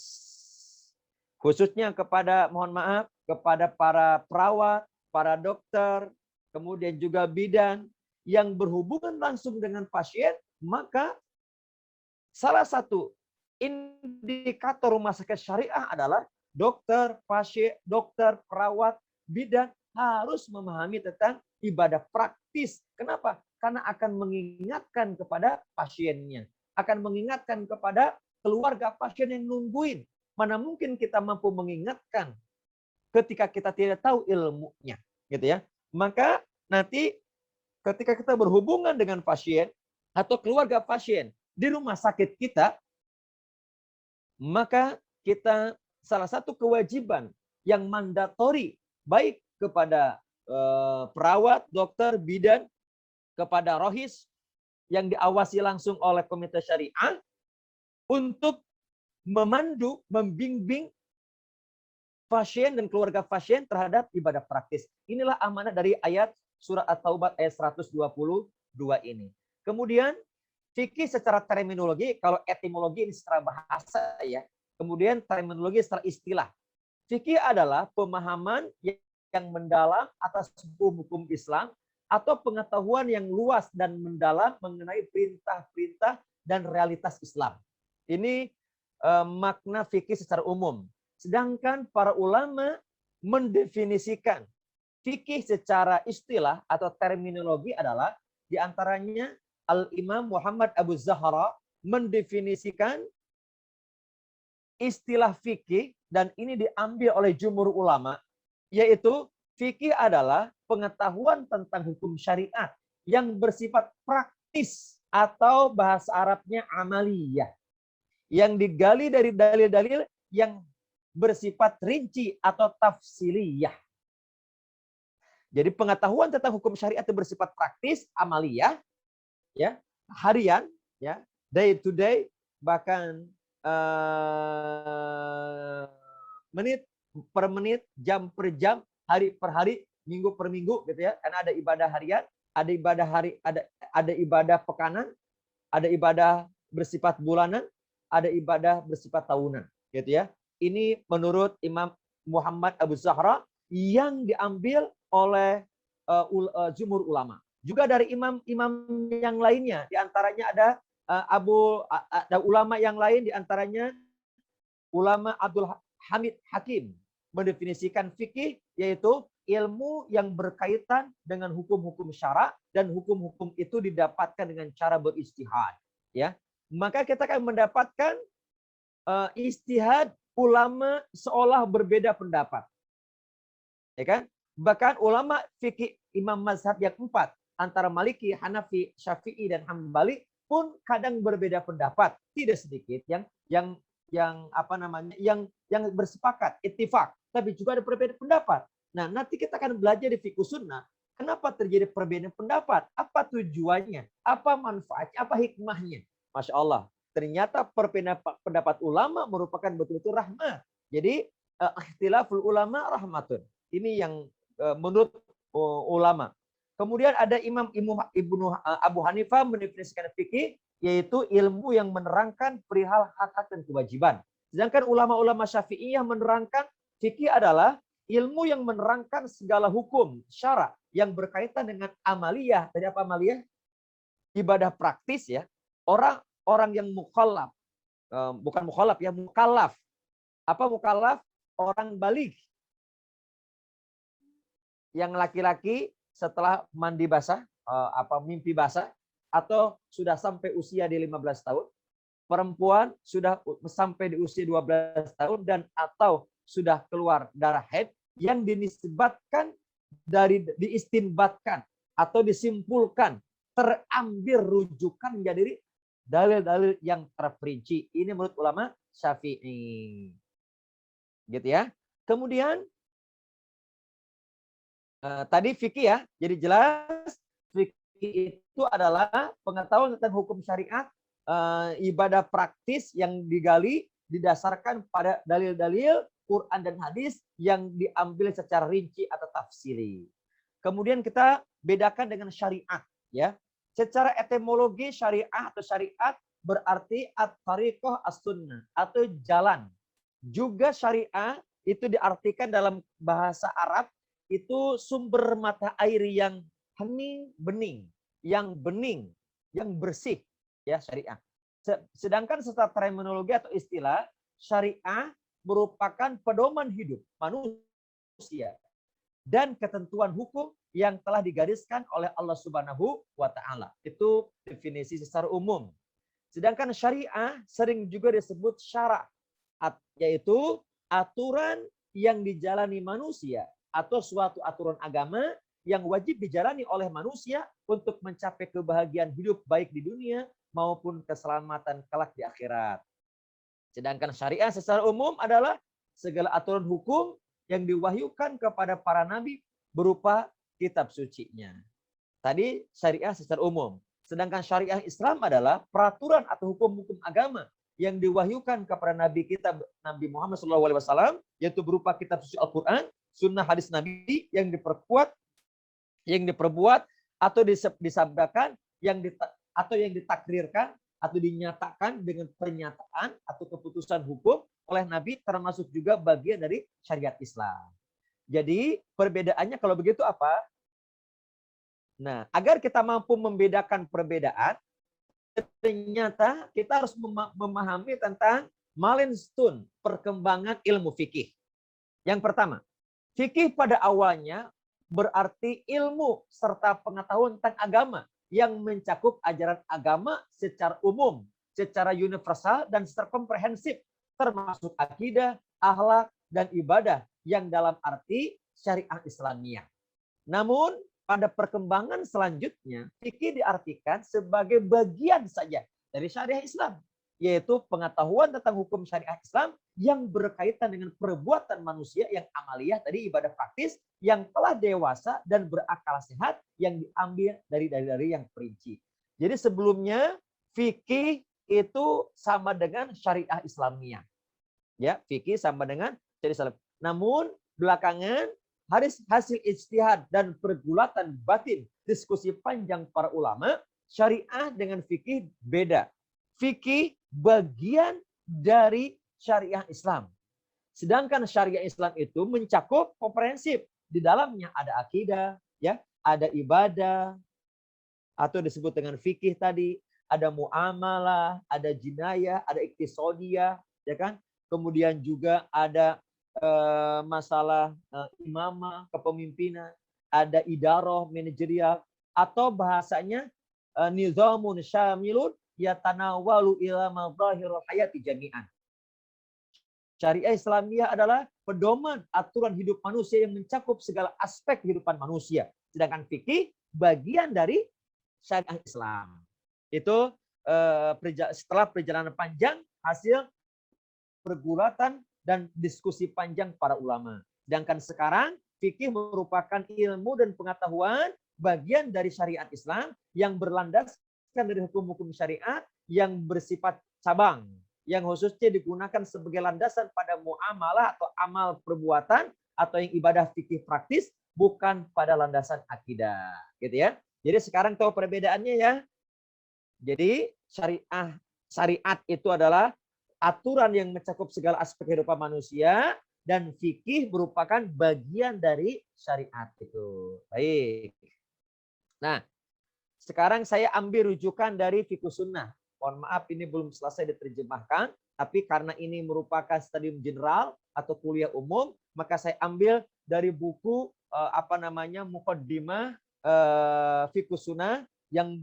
Khususnya kepada, mohon maaf, kepada para perawat, para dokter, kemudian juga bidan yang berhubungan langsung dengan pasien, maka salah satu indikator rumah sakit syariah adalah dokter, pasien, dokter, perawat, bidan harus memahami tentang ibadah praktis. Kenapa? Karena akan mengingatkan kepada pasiennya, akan mengingatkan kepada keluarga pasien yang nungguin. Mana mungkin kita mampu mengingatkan ketika kita tidak tahu ilmunya, gitu ya. Maka nanti ketika kita berhubungan dengan pasien atau keluarga pasien di rumah sakit kita, maka kita salah satu kewajiban yang mandatori baik kepada perawat, dokter, bidan, kepada rohis yang diawasi langsung oleh komite syariah untuk memandu, membimbing pasien dan keluarga pasien terhadap ibadah praktis. Inilah amanat dari ayat Surat At-Taubah ayat 122 ini. Kemudian fikih secara terminologi, kalau etimologi ini secara bahasa ya. Kemudian terminologi secara istilah. Fikih adalah pemahaman yang mendalam atas hukum-hukum Islam atau pengetahuan yang luas dan mendalam mengenai perintah-perintah dan realitas Islam. Ini makna fikih secara umum. Sedangkan para ulama mendefinisikan fikih secara istilah atau terminologi adalah diantaranya Al-Imam Muhammad Abu Zahra mendefinisikan istilah fikih, dan ini diambil oleh jumhur ulama, yaitu fikih adalah pengetahuan tentang hukum syariat yang bersifat praktis atau bahasa Arabnya amaliyah, yang digali dari dalil-dalil yang bersifat rinci atau tafsiliyah. Jadi pengetahuan tentang hukum syariat itu bersifat praktis, amaliyah, ya, harian, ya, day to day, bahkan menit per menit, jam per jam, hari per hari, minggu per minggu, gitu ya. Karena ada ibadah harian, ada ibadah hari, ada ibadah pekanan, ada ibadah bersifat bulanan, ada ibadah bersifat tahunan, gitu ya. Ini menurut Imam Muhammad Abu Zahra yang diambil oleh jumhur ulama. Juga dari imam-imam yang lainnya, diantaranya ada ada ulama yang lain, diantaranya ulama Abdul Hamid Hakim mendefinisikan fikih yaitu ilmu yang berkaitan dengan hukum-hukum syara, dan hukum-hukum itu didapatkan dengan cara beristihad. Ya, maka kita akan mendapatkan istihad ulama seolah berbeda pendapat. Ya kan? Bahkan ulama fikih imam mazhab yang 4 antara Maliki, Hanafi, Syafi'i dan Hambali pun kadang berbeda pendapat. Tidak sedikit yang bersepakat, ittifaq, tapi juga ada perbedaan pendapat. Nah, nanti kita akan belajar di fikih sunnah kenapa terjadi perbedaan pendapat, apa tujuannya, apa manfaatnya, apa hikmahnya. Masya Allah, ternyata perbedaan pendapat ulama merupakan betul-betul rahmat. Jadi ikhtilaful ulama rahmatun. Ini yang menurut ulama. Kemudian ada Imam Ibnu Abu Hanifah mendefinisikan fikih yaitu ilmu yang menerangkan perihal hak-hak dan kewajiban. Sedangkan ulama-ulama Syafi'iyah menerangkan fikih adalah ilmu yang menerangkan segala hukum syara yang berkaitan dengan amaliyah. Tadi apa amaliyah? ibadah praktis ya, orang yang mukallaf, bukan mukallaf ya, mukallaf. Apa mukallaf? Orang balik. Yang laki-laki setelah mandi basah, mimpi basah, atau sudah sampai usia di 15 tahun, perempuan sudah sampai di usia 12 tahun dan atau sudah keluar darah haid yang diistinbatkan atau disimpulkan, terambil rujukan menjadi dalil-dalil yang terperinci. Ini menurut ulama Syafi'i. Gitu ya. Kemudian tadi fikih ya. Jadi jelas fikih itu adalah pengetahuan tentang hukum syariat, ibadah praktis yang digali didasarkan pada dalil-dalil Quran dan hadis yang diambil secara rinci atau tafsiri. Kemudian kita bedakan dengan syariat ya. Secara etimologi syariah atau syariat berarti at-tariqah as-sunnah atau jalan. Juga syariah itu diartikan dalam bahasa Arab itu sumber mata air yang hening, bening, yang bersih ya syariah. Sedangkan secara terminologi atau istilah syariah merupakan pedoman hidup manusia dan ketentuan hukum yang telah digariskan oleh Allah Subhanahu wa taala. Itu definisi secara umum. Sedangkan syariah sering juga disebut syara, yaitu aturan yang dijalani manusia atau suatu aturan agama yang wajib dijalani oleh manusia untuk mencapai kebahagiaan hidup baik di dunia maupun keselamatan kelak di akhirat. Sedangkan syariah secara umum adalah segala aturan hukum yang diwahyukan kepada para nabi berupa kitab sucinya. Tadi syariah secara umum. Sedangkan syariah Islam adalah peraturan atau hukum-hukum agama yang diwahyukan kepada Nabi kita, Nabi Muhammad SAW, yaitu berupa kitab suci Al-Quran, sunnah hadis Nabi yang diperbuat atau disabdakan, atau yang ditakrirkan atau dinyatakan dengan pernyataan atau keputusan hukum oleh Nabi, termasuk juga bagian dari syariat Islam. Jadi perbedaannya kalau begitu apa? Nah, agar kita mampu membedakan perbedaan, ternyata kita harus memahami tentang milestone perkembangan ilmu fikih. Yang pertama, fikih pada awalnya berarti ilmu serta pengetahuan tentang agama yang mencakup ajaran agama secara umum, secara universal dan secara komprehensif, termasuk akidah, akhlak, dan ibadah yang dalam arti syariah Islamiyah. Namun, pada perkembangan selanjutnya, fikih diartikan sebagai bagian saja dari syariah Islam, yaitu pengetahuan tentang hukum syariah Islam yang berkaitan dengan perbuatan manusia yang amaliyah, tadi ibadah praktis, yang telah dewasa dan berakal sehat, yang diambil dari yang perinci. Jadi sebelumnya, fikih itu sama dengan syariah Islamiyah. Ya, fikih sama dengan syariah Islam. Namun, belakangan, hasil ijtihad dan pergulatan batin, diskusi panjang para ulama, syariah dengan fikih beda. Fikih bagian dari syariah Islam. Sedangkan syariah Islam itu mencakup komprehensif. Di dalamnya ada akidah, ya, ada ibadah, atau disebut dengan fikih tadi, ada muamalah, ada jinayah, ada iktisodiyah, ya kan? Kemudian juga ada masalah imamah, kepemimpinan, ada idarah, manajerial, atau bahasanya nizamun syamilun yatanawalu ila madhahirul hayati jami'an. Syariah Islamiyah adalah pedoman aturan hidup manusia yang mencakup segala aspek kehidupan manusia. Sedangkan fikih bagian dari syariah Islam. Itu setelah perjalanan panjang, hasil pergulatan dan diskusi panjang para ulama. Sedangkan sekarang fikih merupakan ilmu dan pengetahuan bagian dari syariat Islam yang berlandaskan dari hukum-hukum syariat yang bersifat cabang, yang khususnya digunakan sebagai landasan pada muamalah atau amal perbuatan atau yang ibadah fikih praktis, bukan pada landasan akidah. Gitu ya. Jadi sekarang tahu perbedaannya ya. Jadi syariat itu adalah aturan yang mencakup segala aspek kehidupan manusia, dan fikih merupakan bagian dari syariat itu. Baik. Nah, Sekarang saya ambil rujukan dari Fiqh Sunnah. Mohon maaf ini belum selesai diterjemahkan, tapi karena ini merupakan stadium general atau kuliah umum, maka saya ambil dari buku Muqaddimah Fiqh Sunnah yang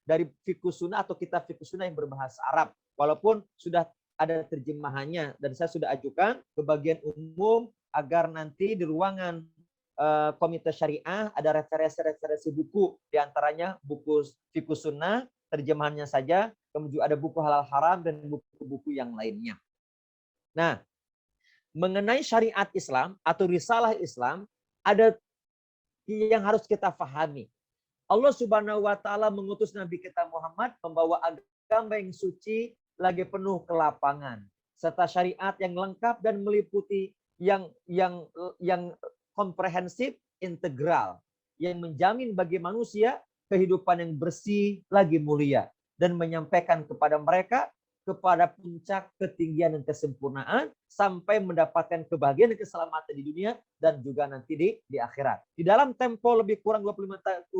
dari Fiqh Sunnah atau kitab Fiqh Sunnah yang berbahasa Arab. Walaupun sudah ada terjemahannya dan saya sudah ajukan ke bagian umum agar nanti di ruangan Komite Syariah ada referensi-referensi buku, diantaranya buku Fiqh Sunnah, terjemahannya saja, kemudian ada buku halal haram dan buku-buku yang lainnya. Nah, mengenai syariat Islam atau risalah Islam, ada yang harus kita pahami. Allah Subhanahu wa taala mengutus Nabi kita Muhammad membawa agama yang suci lagi penuh kelapangan serta syariat yang lengkap dan meliputi yang komprehensif, integral yang menjamin bagi manusia kehidupan yang bersih lagi mulia dan menyampaikan kepada mereka kepada puncak ketinggian dan kesempurnaan sampai mendapatkan kebahagiaan dan keselamatan di dunia dan juga nanti di akhirat. Di dalam tempo lebih kurang 23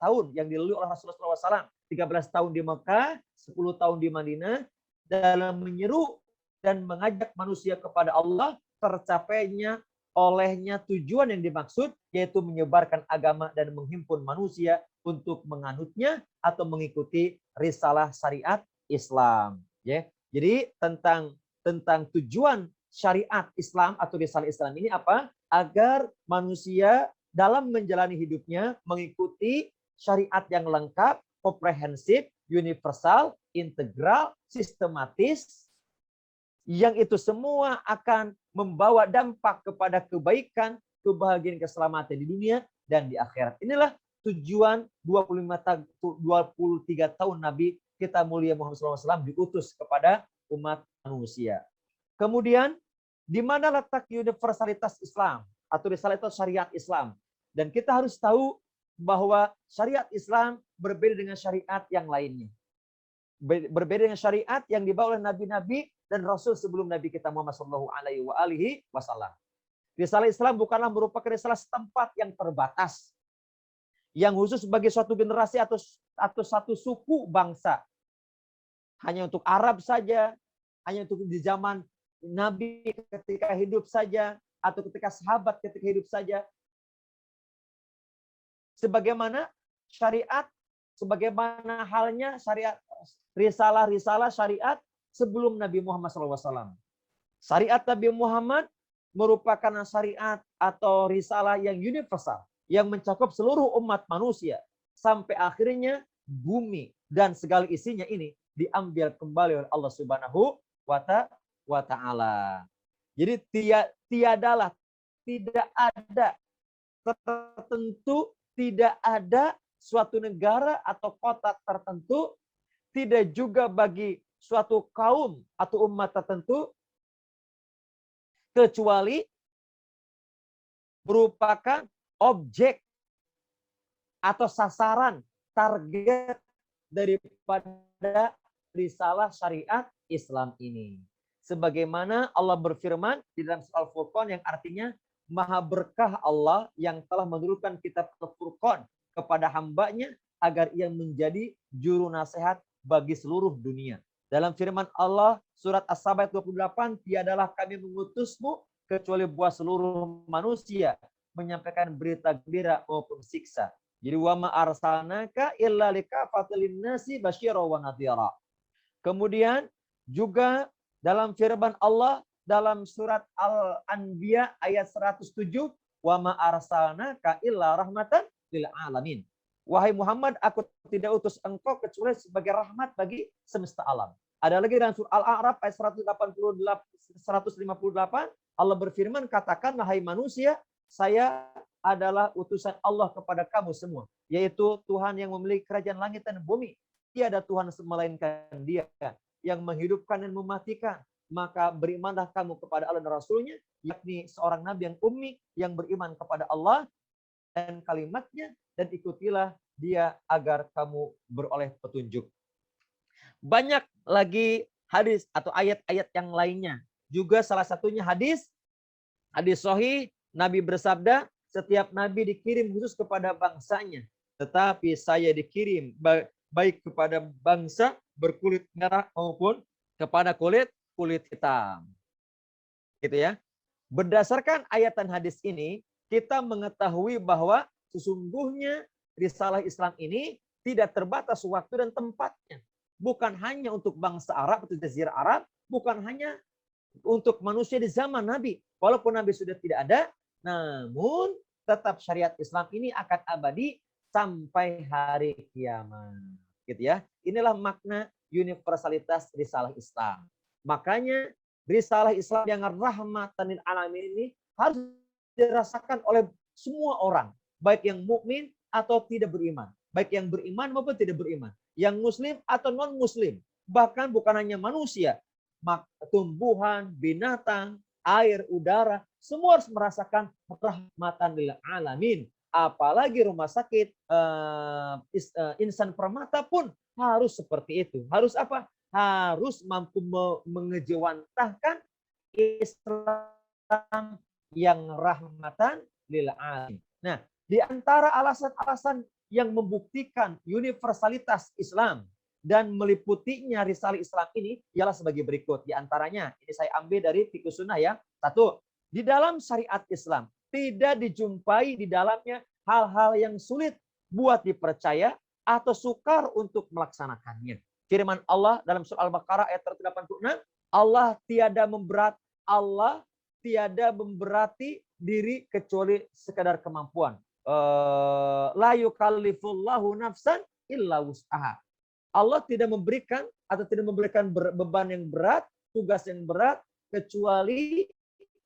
tahun yang dilalui oleh Rasulullah SAW, 13 tahun di Mekah, 10 tahun di Madinah, dalam menyeru dan mengajak manusia kepada Allah, tercapainya olehnya tujuan yang dimaksud, yaitu menyebarkan agama dan menghimpun manusia untuk menganutnya atau mengikuti risalah syariat Islam, ya. Jadi tentang tujuan syariat Islam atau risalah Islam ini apa? Agar manusia dalam menjalani hidupnya mengikuti syariat yang lengkap, komprehensif, universal, integral, sistematis, yang itu semua akan membawa dampak kepada kebaikan, kebahagiaan, keselamatan di dunia dan di akhirat. Inilah tujuan 23 tahun Nabi kita mulia Muhammad SAW diutus kepada umat manusia. Kemudian, di mana letak universalitas Islam atau risalah syariat Islam? Dan kita harus tahu bahwa syariat Islam berbeda dengan syariat yang lainnya. Berbeda dengan syariat yang dibawa oleh nabi-nabi dan rasul sebelum Nabi kita Muhammad SAW. Risalah Islam bukanlah merupakan risalah setempat yang terbatas, yang khusus bagi suatu generasi atau satu suku bangsa. Hanya untuk Arab saja, hanya untuk di zaman Nabi ketika hidup saja, atau ketika sahabat ketika hidup saja. Sebagaimana syariat, sebagaimana halnya syariat, risalah syariat sebelum Nabi Muhammad SAW. Syariat Nabi Muhammad merupakan syariat atau risalah yang universal, yang mencakup seluruh umat manusia sampai akhirnya bumi dan segala isinya ini diambil kembali oleh Allah Subhanahu wa taala. Jadi tidak ada tertentu, tidak ada suatu negara atau kota tertentu, tidak juga bagi suatu kaum atau umat tertentu, kecuali merupakan objek atau sasaran, target daripada risalah syariat Islam ini. Sebagaimana Allah berfirman di dalam surah Al-Furqan yang artinya maha berkah Allah yang telah menurunkan kitab Al-Furqan kepada hambanya agar ia menjadi juru nasihat bagi seluruh dunia. Dalam firman Allah surat As-Saba 28, tiadalah kami mengutusmu kecuali buat seluruh manusia menyampaikan berita gembira maupun siksa. Jadi wa ma arsalnaka illa likafatil linnasi basyira wa nadhira. Kemudian juga dalam firman Allah dalam surat Al-Anbiya ayat 107, wa ma arsalnaka illa rahmatan lil alamin. Wahai Muhammad, aku tidak utus engkau kecuali sebagai rahmat bagi semesta alam. Ada lagi dalam surah Al-A'raf ayat 158, Allah berfirman, katakan wahai manusia, saya adalah utusan Allah kepada kamu semua, yaitu Tuhan yang memiliki kerajaan langit dan bumi. Tiada Tuhan melainkan Dia yang menghidupkan dan mematikan. Maka berimanlah kamu kepada Allah dan Rasulnya, yakni seorang nabi yang ummi yang beriman kepada Allah dan kalimatnya, dan ikutilah Dia agar kamu beroleh petunjuk. Banyak lagi hadis atau ayat-ayat yang lainnya. Juga salah satunya hadis sahih, Nabi bersabda, setiap nabi dikirim khusus kepada bangsanya. Tetapi saya dikirim baik kepada bangsa berkulit merah maupun kepada kulit hitam. Gitu ya. Berdasarkan ayat dan hadis ini, kita mengetahui bahwa sesungguhnya risalah Islam ini tidak terbatas waktu dan tempatnya. Bukan hanya untuk bangsa Arab atau Jazirah Arab, bukan hanya untuk manusia di zaman Nabi. Walaupun Nabi sudah tidak ada, namun tetap syariat Islam ini akan abadi sampai hari kiamat. Gitu ya. Inilah makna universalitas risalah Islam. Makanya risalah Islam yang rahmatan lil alamin ini harus dirasakan oleh semua orang, baik yang mukmin atau tidak beriman, baik yang beriman maupun tidak beriman, yang muslim atau non muslim, bahkan bukan hanya manusia, tumbuhan, binatang, air, udara, semua harus merasakan rahmatan lil alamin. Apalagi rumah sakit Insan Permata pun harus seperti itu. Harus apa? Harus mampu mengejawantahkan Islam yang rahmatan lil alamin. Nah, di antara alasan-alasan yang membuktikan universalitas Islam dan meliputinya risalah Islam ini ialah sebagai berikut. Di antaranya, ini saya ambil dari Fiqh Sunnah ya. 1, di dalam syariat Islam tidak dijumpai di dalamnya hal-hal yang sulit buat dipercaya atau sukar untuk melaksanakannya. Firman Allah dalam surah Al-Baqarah ayat 186, Allah tiada memberati diri kecuali sekadar kemampuan. La yukallifullahu nafsan illa wus'aha. Allah tidak memberikan atau tidak memberikan beban yang berat, tugas yang berat, kecuali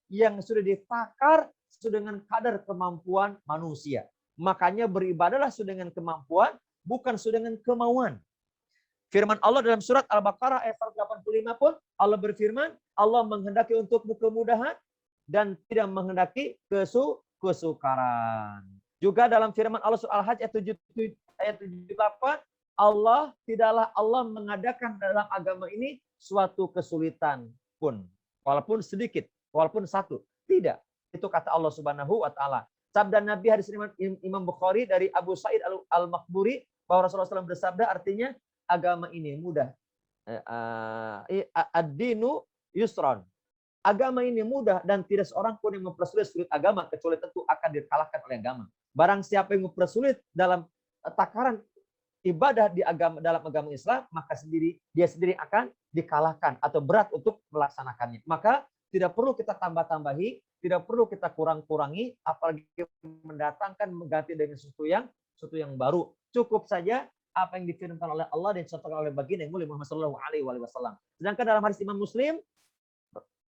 yang sudah ditakar sesuai dengan kadar kemampuan manusia. Makanya beribadahlah sesuai dengan kemampuan, bukan sesuai dengan kemauan. Firman Allah dalam surat Al-Baqarah ayat 185 pun Allah berfirman, Allah menghendaki untukmu kemudahan dan tidak menghendaki kesukaran. Juga dalam firman Allah surah Al-Hajj ayat 78, tidaklah Allah mengadakan dalam agama ini suatu kesulitan pun, walaupun sedikit, walaupun satu. Tidak. Itu kata Allah Subhanahu wa taala. Sabda Nabi hadis Imam Bukhari dari Abu Sa'id Al-Makburi bahwa Rasulullah SAW bersabda, artinya agama ini mudah. Ad-dinu yusron. Agama ini mudah dan tidak seorang pun yang mempersulit agama kecuali tentu akan dikalahkan oleh agama. Barang siapa yang mempersulit dalam takaran ibadah di agama, dalam agama Islam, maka dia sendiri akan dikalahkan atau berat untuk melaksanakannya. Maka tidak perlu kita tambah-tambahi, tidak perlu kita kurang-kurangi, apalagi mendatangkan mengganti dengan sesuatu yang baru. Cukup saja apa yang difirmankan oleh Allah dan dicontohkan oleh baginda yang mulia Muhammad SAW. Sedangkan dalam hadis Imam Muslim,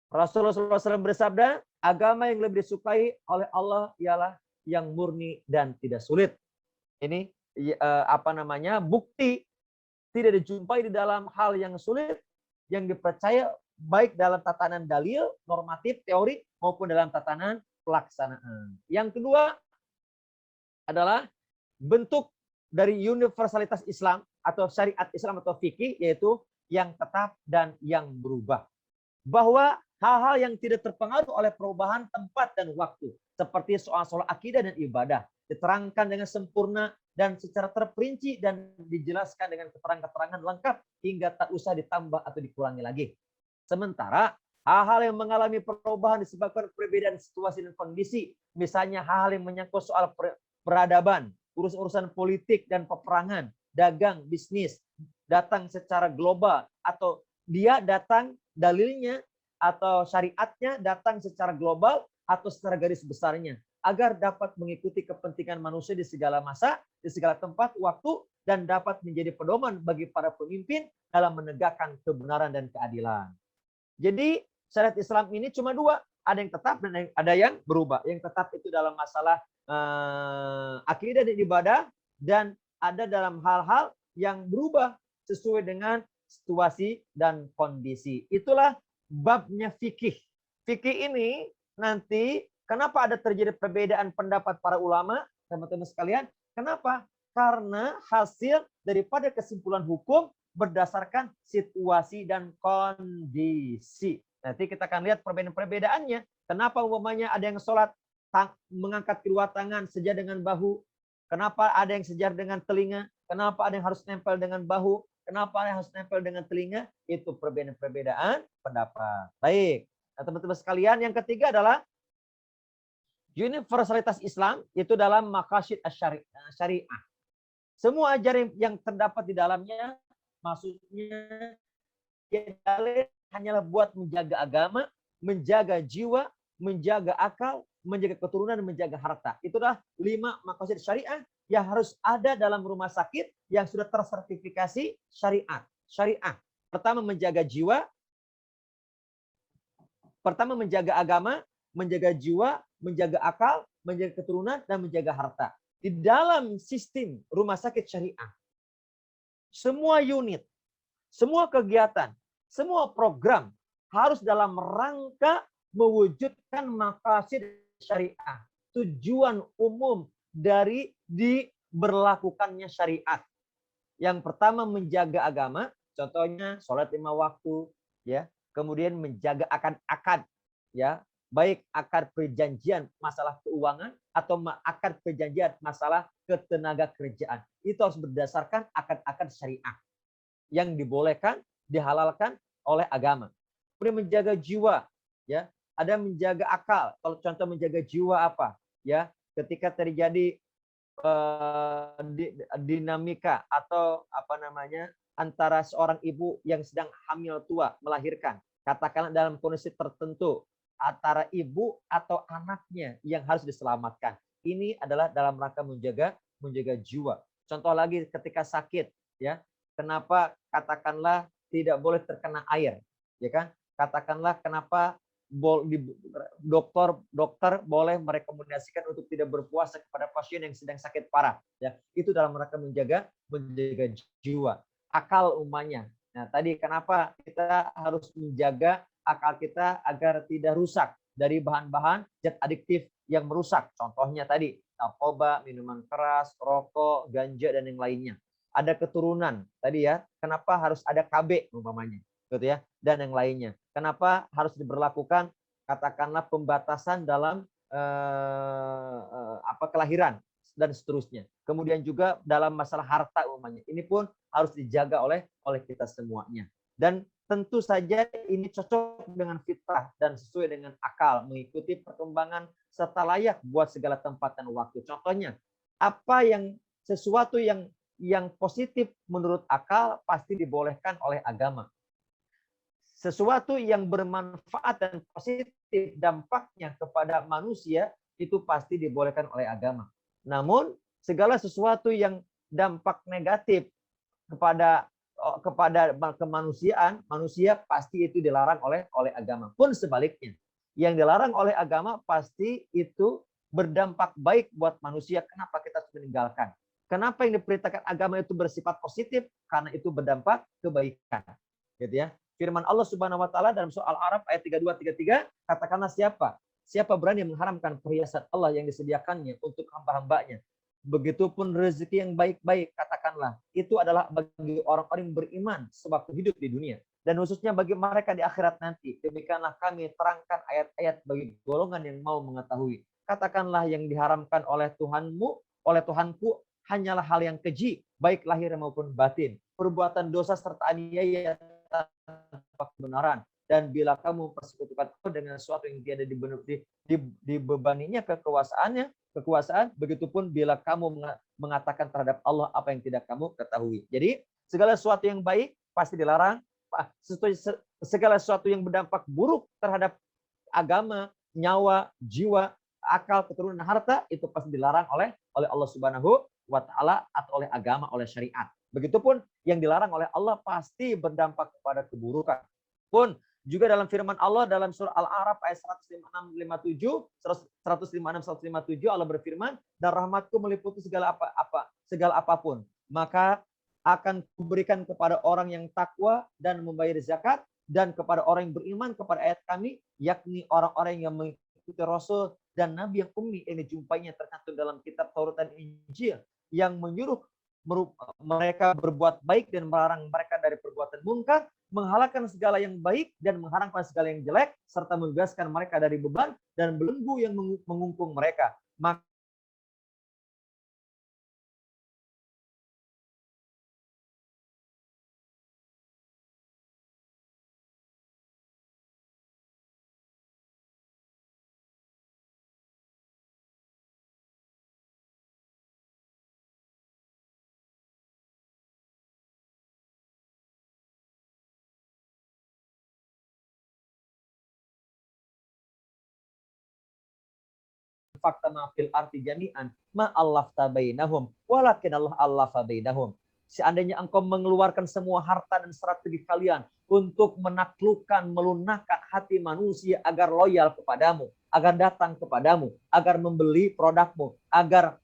Rasulullah SAW bersabda, agama yang lebih disukai oleh Allah ialah yang murni dan tidak sulit. Ini bukti tidak dijumpai di dalam hal yang sulit, yang dipercaya baik dalam tatanan dalil, normatif, teori, maupun dalam tatanan pelaksanaan. Yang kedua adalah bentuk dari universalitas Islam atau syariat Islam atau fikih, yaitu yang tetap dan yang berubah. Bahwa hal-hal yang tidak terpengaruh oleh perubahan tempat dan waktu, seperti soal-soal akidah dan ibadah, diterangkan dengan sempurna dan secara terperinci dan dijelaskan dengan keterangan-keterangan lengkap hingga tak usah ditambah atau dikurangi lagi. Sementara hal-hal yang mengalami perubahan disebabkan perbedaan situasi dan kondisi, misalnya hal-hal yang menyangkut soal peradaban, urusan politik dan peperangan, dagang, bisnis, datang secara global, atau dia datang dalilnya atau syariatnya datang secara global atau secara garis besarnya, agar dapat mengikuti kepentingan manusia di segala masa, di segala tempat, waktu, dan dapat menjadi pedoman bagi para pemimpin dalam menegakkan kebenaran dan keadilan. Jadi syariat Islam ini cuma dua, ada yang tetap dan ada yang berubah. Yang tetap itu dalam masalah akidah dan ibadah, dan ada dalam hal-hal yang berubah sesuai dengan situasi dan kondisi. Itulah babnya fikih. Fikih ini nanti kenapa ada terjadi perbedaan pendapat para ulama, teman-teman sekalian? Kenapa? Karena hasil daripada kesimpulan hukum berdasarkan situasi dan kondisi. Nanti kita akan lihat perbedaan-perbedaannya. Kenapa umpamanya ada yang sholat mengangkat kedua tangan sejajar dengan bahu? Kenapa ada yang sejajar dengan telinga? Kenapa ada yang harus nempel dengan bahu? Kenapa ada yang harus nempel dengan telinga? Itu perbedaan pendapat. Baik. Nah, teman-teman sekalian, yang ketiga adalah universalitas Islam itu dalam maqasid syariah. Semua ajaran yang terdapat di dalamnya, maksudnya hanyalah buat menjaga agama, menjaga jiwa, menjaga akal, menjaga keturunan, dan menjaga harta. Itulah 5 maqasid syariah yang harus ada dalam rumah sakit yang sudah tersertifikasi syariah. Pertama, menjaga jiwa. Pertama, menjaga agama, menjaga jiwa, menjaga akal, menjaga keturunan, dan menjaga harta. Di dalam sistem rumah sakit syariah, semua unit, semua kegiatan, semua program harus dalam rangka mewujudkan maqasid syariah. Tujuan umum dari diberlakukannya syariat. Yang pertama, menjaga agama, contohnya sholat 5 waktu, ya. Kemudian menjaga akad, ya, baik akad perjanjian masalah keuangan atau akad perjanjian masalah ketenaga kerjaan. Itu harus berdasarkan akad-akad syariah yang dibolehkan, dihalalkan oleh agama. Kemudian menjaga jiwa, ya. Ada menjaga akal. Kalau contoh menjaga jiwa apa? Ya, ketika terjadi dinamika atau apa namanya antara seorang ibu yang sedang hamil tua melahirkan, katakanlah dalam kondisi tertentu antara ibu atau anaknya yang harus diselamatkan. Ini adalah dalam rangka menjaga jiwa. Contoh lagi ketika sakit, ya. Kenapa katakanlah tidak boleh terkena air, ya kan? Katakanlah kenapa dokter boleh merekomendasikan untuk tidak berpuasa kepada pasien yang sedang sakit parah, ya. Itu dalam rangka menjaga jiwa, akal umpamanya. Nah, tadi kenapa kita harus menjaga akal kita agar tidak rusak dari bahan-bahan zat adiktif yang merusak. Contohnya tadi narkoba, minuman keras, rokok, ganja, dan yang lainnya. Ada keturunan tadi, ya. Kenapa harus ada KB umpamanya, gitu ya, dan yang lainnya. Kenapa harus diberlakukan katakanlah pembatasan dalam kelahiran dan seterusnya. Kemudian juga dalam masalah harta umpamanya. Ini pun harus dijaga oleh kita semuanya. Dan tentu saja ini cocok dengan fitrah dan sesuai dengan akal, mengikuti perkembangan serta layak buat segala tempat dan waktu. Contohnya, sesuatu yang positif menurut akal pasti dibolehkan oleh agama. Sesuatu yang bermanfaat dan positif dampaknya kepada manusia itu pasti dibolehkan oleh agama. Namun segala sesuatu yang dampak negatif kepada kemanusiaan, manusia pasti itu dilarang oleh agama. Pun sebaliknya, yang dilarang oleh agama pasti itu berdampak baik buat manusia. Kenapa kita harus meninggalkan? Kenapa yang diperintahkan agama itu bersifat positif? Karena itu berdampak kebaikan. Gitu ya. Firman Allah Subhanahu wa taala dalam surah Al-A'raf ayat 32-33, katakanlah siapa berani mengharamkan perhiasan Allah yang disediakannya untuk hamba-hambanya. Begitupun rezeki yang baik-baik, katakanlah itu adalah bagi orang-orang yang beriman sewaktu hidup di dunia, dan khususnya bagi mereka di akhirat nanti. Demikianlah kami terangkan ayat-ayat bagi golongan yang mau mengetahui. Katakanlah yang diharamkan oleh Tuhanku hanyalah hal yang keji, baik lahir maupun batin, perbuatan dosa serta aniaya tanpa kebenaran. Dan bila kamu persekutukan Allah dengan sesuatu yang tiada dibebaninya kekuasaan, begitupun bila kamu mengatakan terhadap Allah apa yang tidak kamu ketahui. Jadi segala sesuatu yang baik pasti dilarang, segala sesuatu yang berdampak buruk terhadap agama, nyawa, jiwa, akal, keturunan, harta, itu pasti dilarang oleh Allah Subhanahu wa taala atau oleh agama, oleh syariat. Begitupun yang dilarang oleh Allah pasti berdampak kepada keburukan. Pun juga dalam firman Allah dalam surah Al-A'raf ayat 156 Allah berfirman, dan rahmatku meliputi segala apapun, maka akan kuberikan kepada orang yang takwa dan membayar zakat, dan kepada orang yang beriman kepada ayat kami, yakni orang-orang yang mengikuti Rasul dan Nabi yang ummi yang dijumpainya tercantum dalam kitab Taurat dan Injil, yang menyuruh mereka berbuat baik dan melarang mereka dari perbuatan mungkar, menghalalkan segala yang baik dan mengharamkan segala yang jelek, serta membebaskan mereka dari beban dan belenggu yang mengungkung mereka. Maka fakta ma fil arti jami'an ma Allah tabainahum walakin Allah fabainahum. Seandainya engkau mengeluarkan semua harta dan strategi kalian untuk menaklukkan, melunakkan hati manusia agar loyal kepadamu, agar datang kepadamu, agar membeli produkmu, agar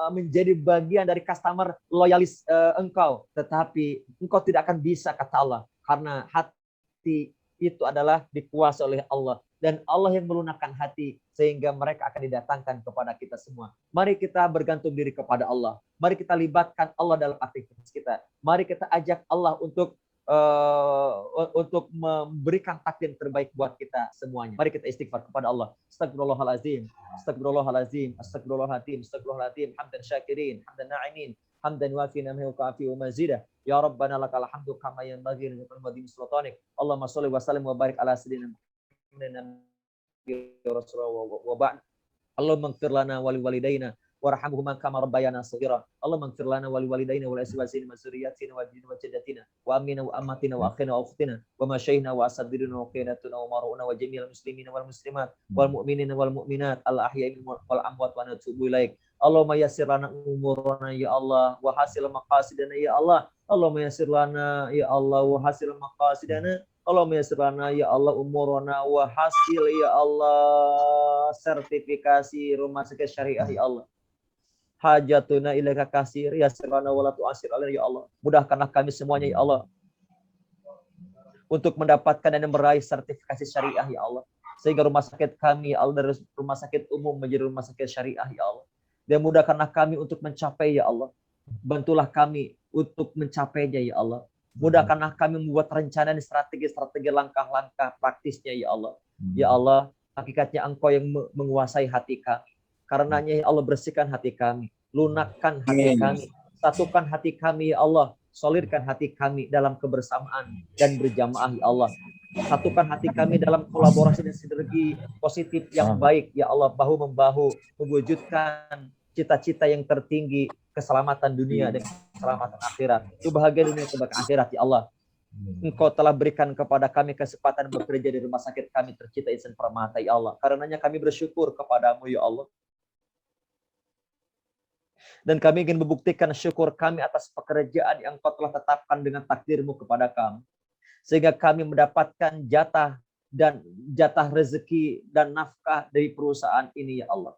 menjadi bagian dari customer loyalis engkau, tetapi engkau tidak akan bisa, kata Allah, karena hati itu adalah dikuasai oleh Allah. Dan Allah yang melunakkan hati sehingga mereka akan didatangkan kepada kita semua. Mari kita bergantung diri kepada Allah. Mari kita libatkan Allah dalam aktivitas kita. Mari kita ajak Allah untuk memberikan takdir terbaik buat kita semuanya. Mari kita istighfar kepada Allah. Astagfirullahalazim, astagfirullahalazim, astagfirullahalazim, astagfirullahalazim, hamdan syakirin, hamdan na'imin, hamdan wafi namhi kafi wa mazida. Ya Rabbana lakal hamdu kama yanbaghi li jalali sultanik. Allahumma shalli wa sallim wa barik ala sayyidina wa ba'd. Allahumma ighfir lana wa liwalidayna warhamhuma kama rabbayana shaghira. Allahumma ighfir lana wa liwalidayna wa liazwajina wa dzurriyyatina wa jinna wa jaddatina wa amina wa ammatina wa akhina wa ukhtina wa masyaihina wa asadirina wa qinatuna wa maruna wa jami'al muslimina wal muslimat wal mu'minina wal mu'minat al ahya'i wal amwat wa natubu ilaik. Allahumma yassir lana umurana ya Allah wa hasil maqasidana ya Allah. Allahumma yassir lana ya Allah wa hasil maqasidana. Allahumma yassir lana ya Allah umurana wa hasil ya Allah sertifikasi rumah sakit syariah ya Allah. Hajatuna ilaika kasir yassir lana wa la tu'assir alaina ya Allah. Mudahkanlah kami semuanya ya Allah untuk mendapatkan dan meraih sertifikasi syariah ya Allah. Sehingga rumah sakit kami ya Allah dari rumah sakit umum menjadi rumah sakit syariah ya Allah. Dan mudahkanlah kami untuk mencapai ya Allah. Bantulah kami untuk mencapainya ya Allah. Mudahkanlah kami membuat rencana dan strategi-strategi langkah-langkah praktisnya ya Allah. Ya Allah, hakikatnya Engkau yang menguasai hati kami. Karenanya ya Allah, bersihkan hati kami, lunakkan hati kami, satukan hati kami ya Allah, solidkan hati kami dalam kebersamaan dan berjamaah ya Allah. Satukan hati kami dalam kolaborasi dan sinergi positif yang baik ya Allah, bahu-membahu mewujudkan cita-cita yang tertinggi, keselamatan dunia dan keselamatan akhirat. Kebahagiaan dunia, kebahagiaan akhirat ya Allah. Engkau telah berikan kepada kami kesempatan bekerja di rumah sakit kami tercinta Insan Permata ya Allah. Karenanya kami bersyukur kepadamu ya Allah. Dan kami ingin membuktikan syukur kami atas pekerjaan yang Engkau telah tetapkan dengan takdir-Mu kepada kami. Sehingga kami mendapatkan jatah rezeki dan nafkah dari perusahaan ini ya Allah.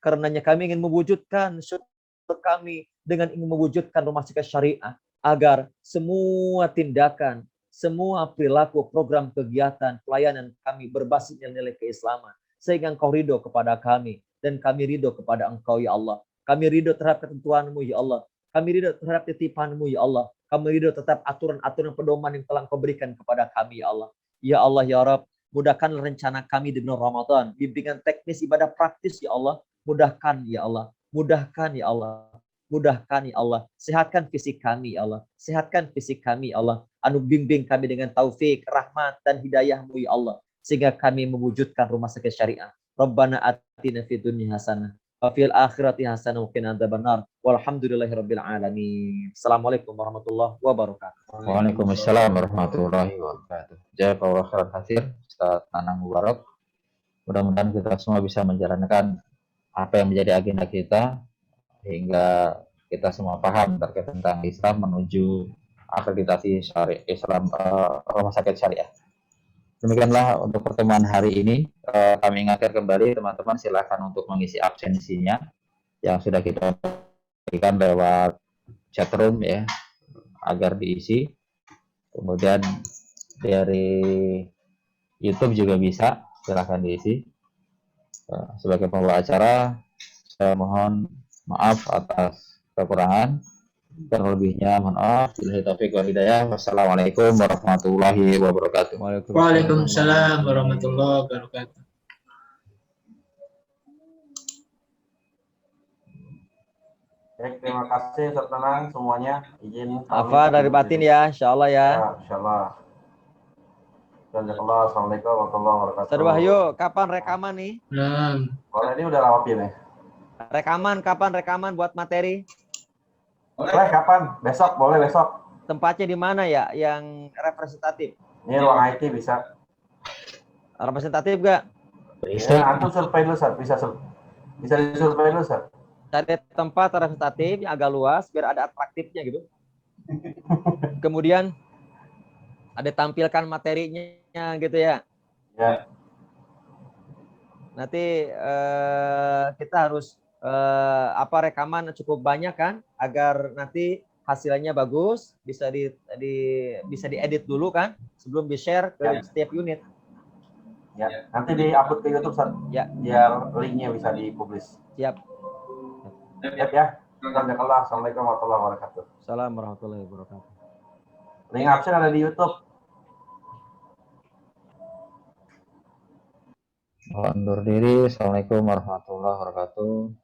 Karenanya kami ingin mewujudkan syukur kami dengan ingin mewujudkan rumah sakit syariah agar semua tindakan, semua perilaku, program kegiatan, pelayanan kami berbasis nilai keislaman. Sehingga Engkau ridho kepada kami dan kami ridho kepada Engkau ya Allah. Kami ridho terhadap ketentuan-Mu ya Allah. Kami ridho terhadap titipan-Mu ya Allah. Kami ridho tetap aturan-aturan pedoman yang telah Engkau berikan kepada kami ya Allah. Ya Allah ya Rabb, mudahkan rencana kami di bulan Ramadan. Bimbingan teknis ibadah praktis ya Allah. Mudahkan ya Allah, mudahkan ya Allah, mudahkan ya Allah. Sehatkan fisik kami ya Allah, sehatkan fisik kami ya Allah. Anu bimbing kami dengan taufik, rahmat dan hidayah-Mu ya Allah. Sehingga kami mewujudkan rumah sakit syariah. Rabbana atina fid dunya hasanah wa fil akhirati hasanah wa qina adzabannar. Walhamdulillahirabbil alamin. Assalamualaikum warahmatullahi wabarakatuh. Waalaikumsalam warahmatullahi wabarakatuh. Jazakallahu khairan katsir Ustaz Nanang Mubarak. Mudah-mudahan kita semua bisa menjalankan apa yang menjadi agenda kita hingga kita semua paham terkait tentang Islam menuju akreditasi syariah Islam rumah sakit syariah. Demikianlah untuk pertemuan hari ini. Kami ingatkan kembali teman-teman, silakan untuk mengisi absensinya yang sudah kita berikan lewat chatroom ya agar diisi. Kemudian dari YouTube juga bisa, silakan diisi. Sebagai pembawa acara, saya mohon maaf atas kekurangan. Kurang lebihnya mohon maaf. Billahi taufiq wal hidayah. Wassalamualaikum warahmatullahi wabarakatuh. Waalaikumsalam warahmatullahi wabarakatuh. Baik, terima kasih Ustaz Nanang semuanya. Izin Afa dari batin ya, insya Allah ya. Ya, insyaallah. Jazakallah. Assalamualaikum warahmatullahi wabarakatuh. Ustaz Wahyu, kapan rekaman nih? Nah, Kalau ini udah lama nih. Kapan rekaman buat materi? Boleh kapan? Besok, boleh besok. Tempatnya di mana ya yang representatif? Ini ruang IT bisa. Representatif gak? Ya, antum survei dulu, Ustaz. Bisa disurvei dulu, Ustaz. Cari tempat representatif yang agak luas biar ada atraktifnya gitu. Kemudian ada tampilkan materinya gitu ya. Ya. Nanti kita harus rekaman cukup banyak kan agar nanti hasilnya bagus, bisa bisa diedit dulu kan sebelum di-share ke setiap unit. Ya, nanti di-upload ke YouTube, Ustaz. Ya. Biar linknya bisa dipublish. Siap. Siap ya. Jazakallah. Assalamualaikum warahmatullahi wabarakatuh. Assalamualaikum warahmatullahi wabarakatuh. Link absen ada di YouTube. Undur diri. Assalamualaikum warahmatullahi wabarakatuh.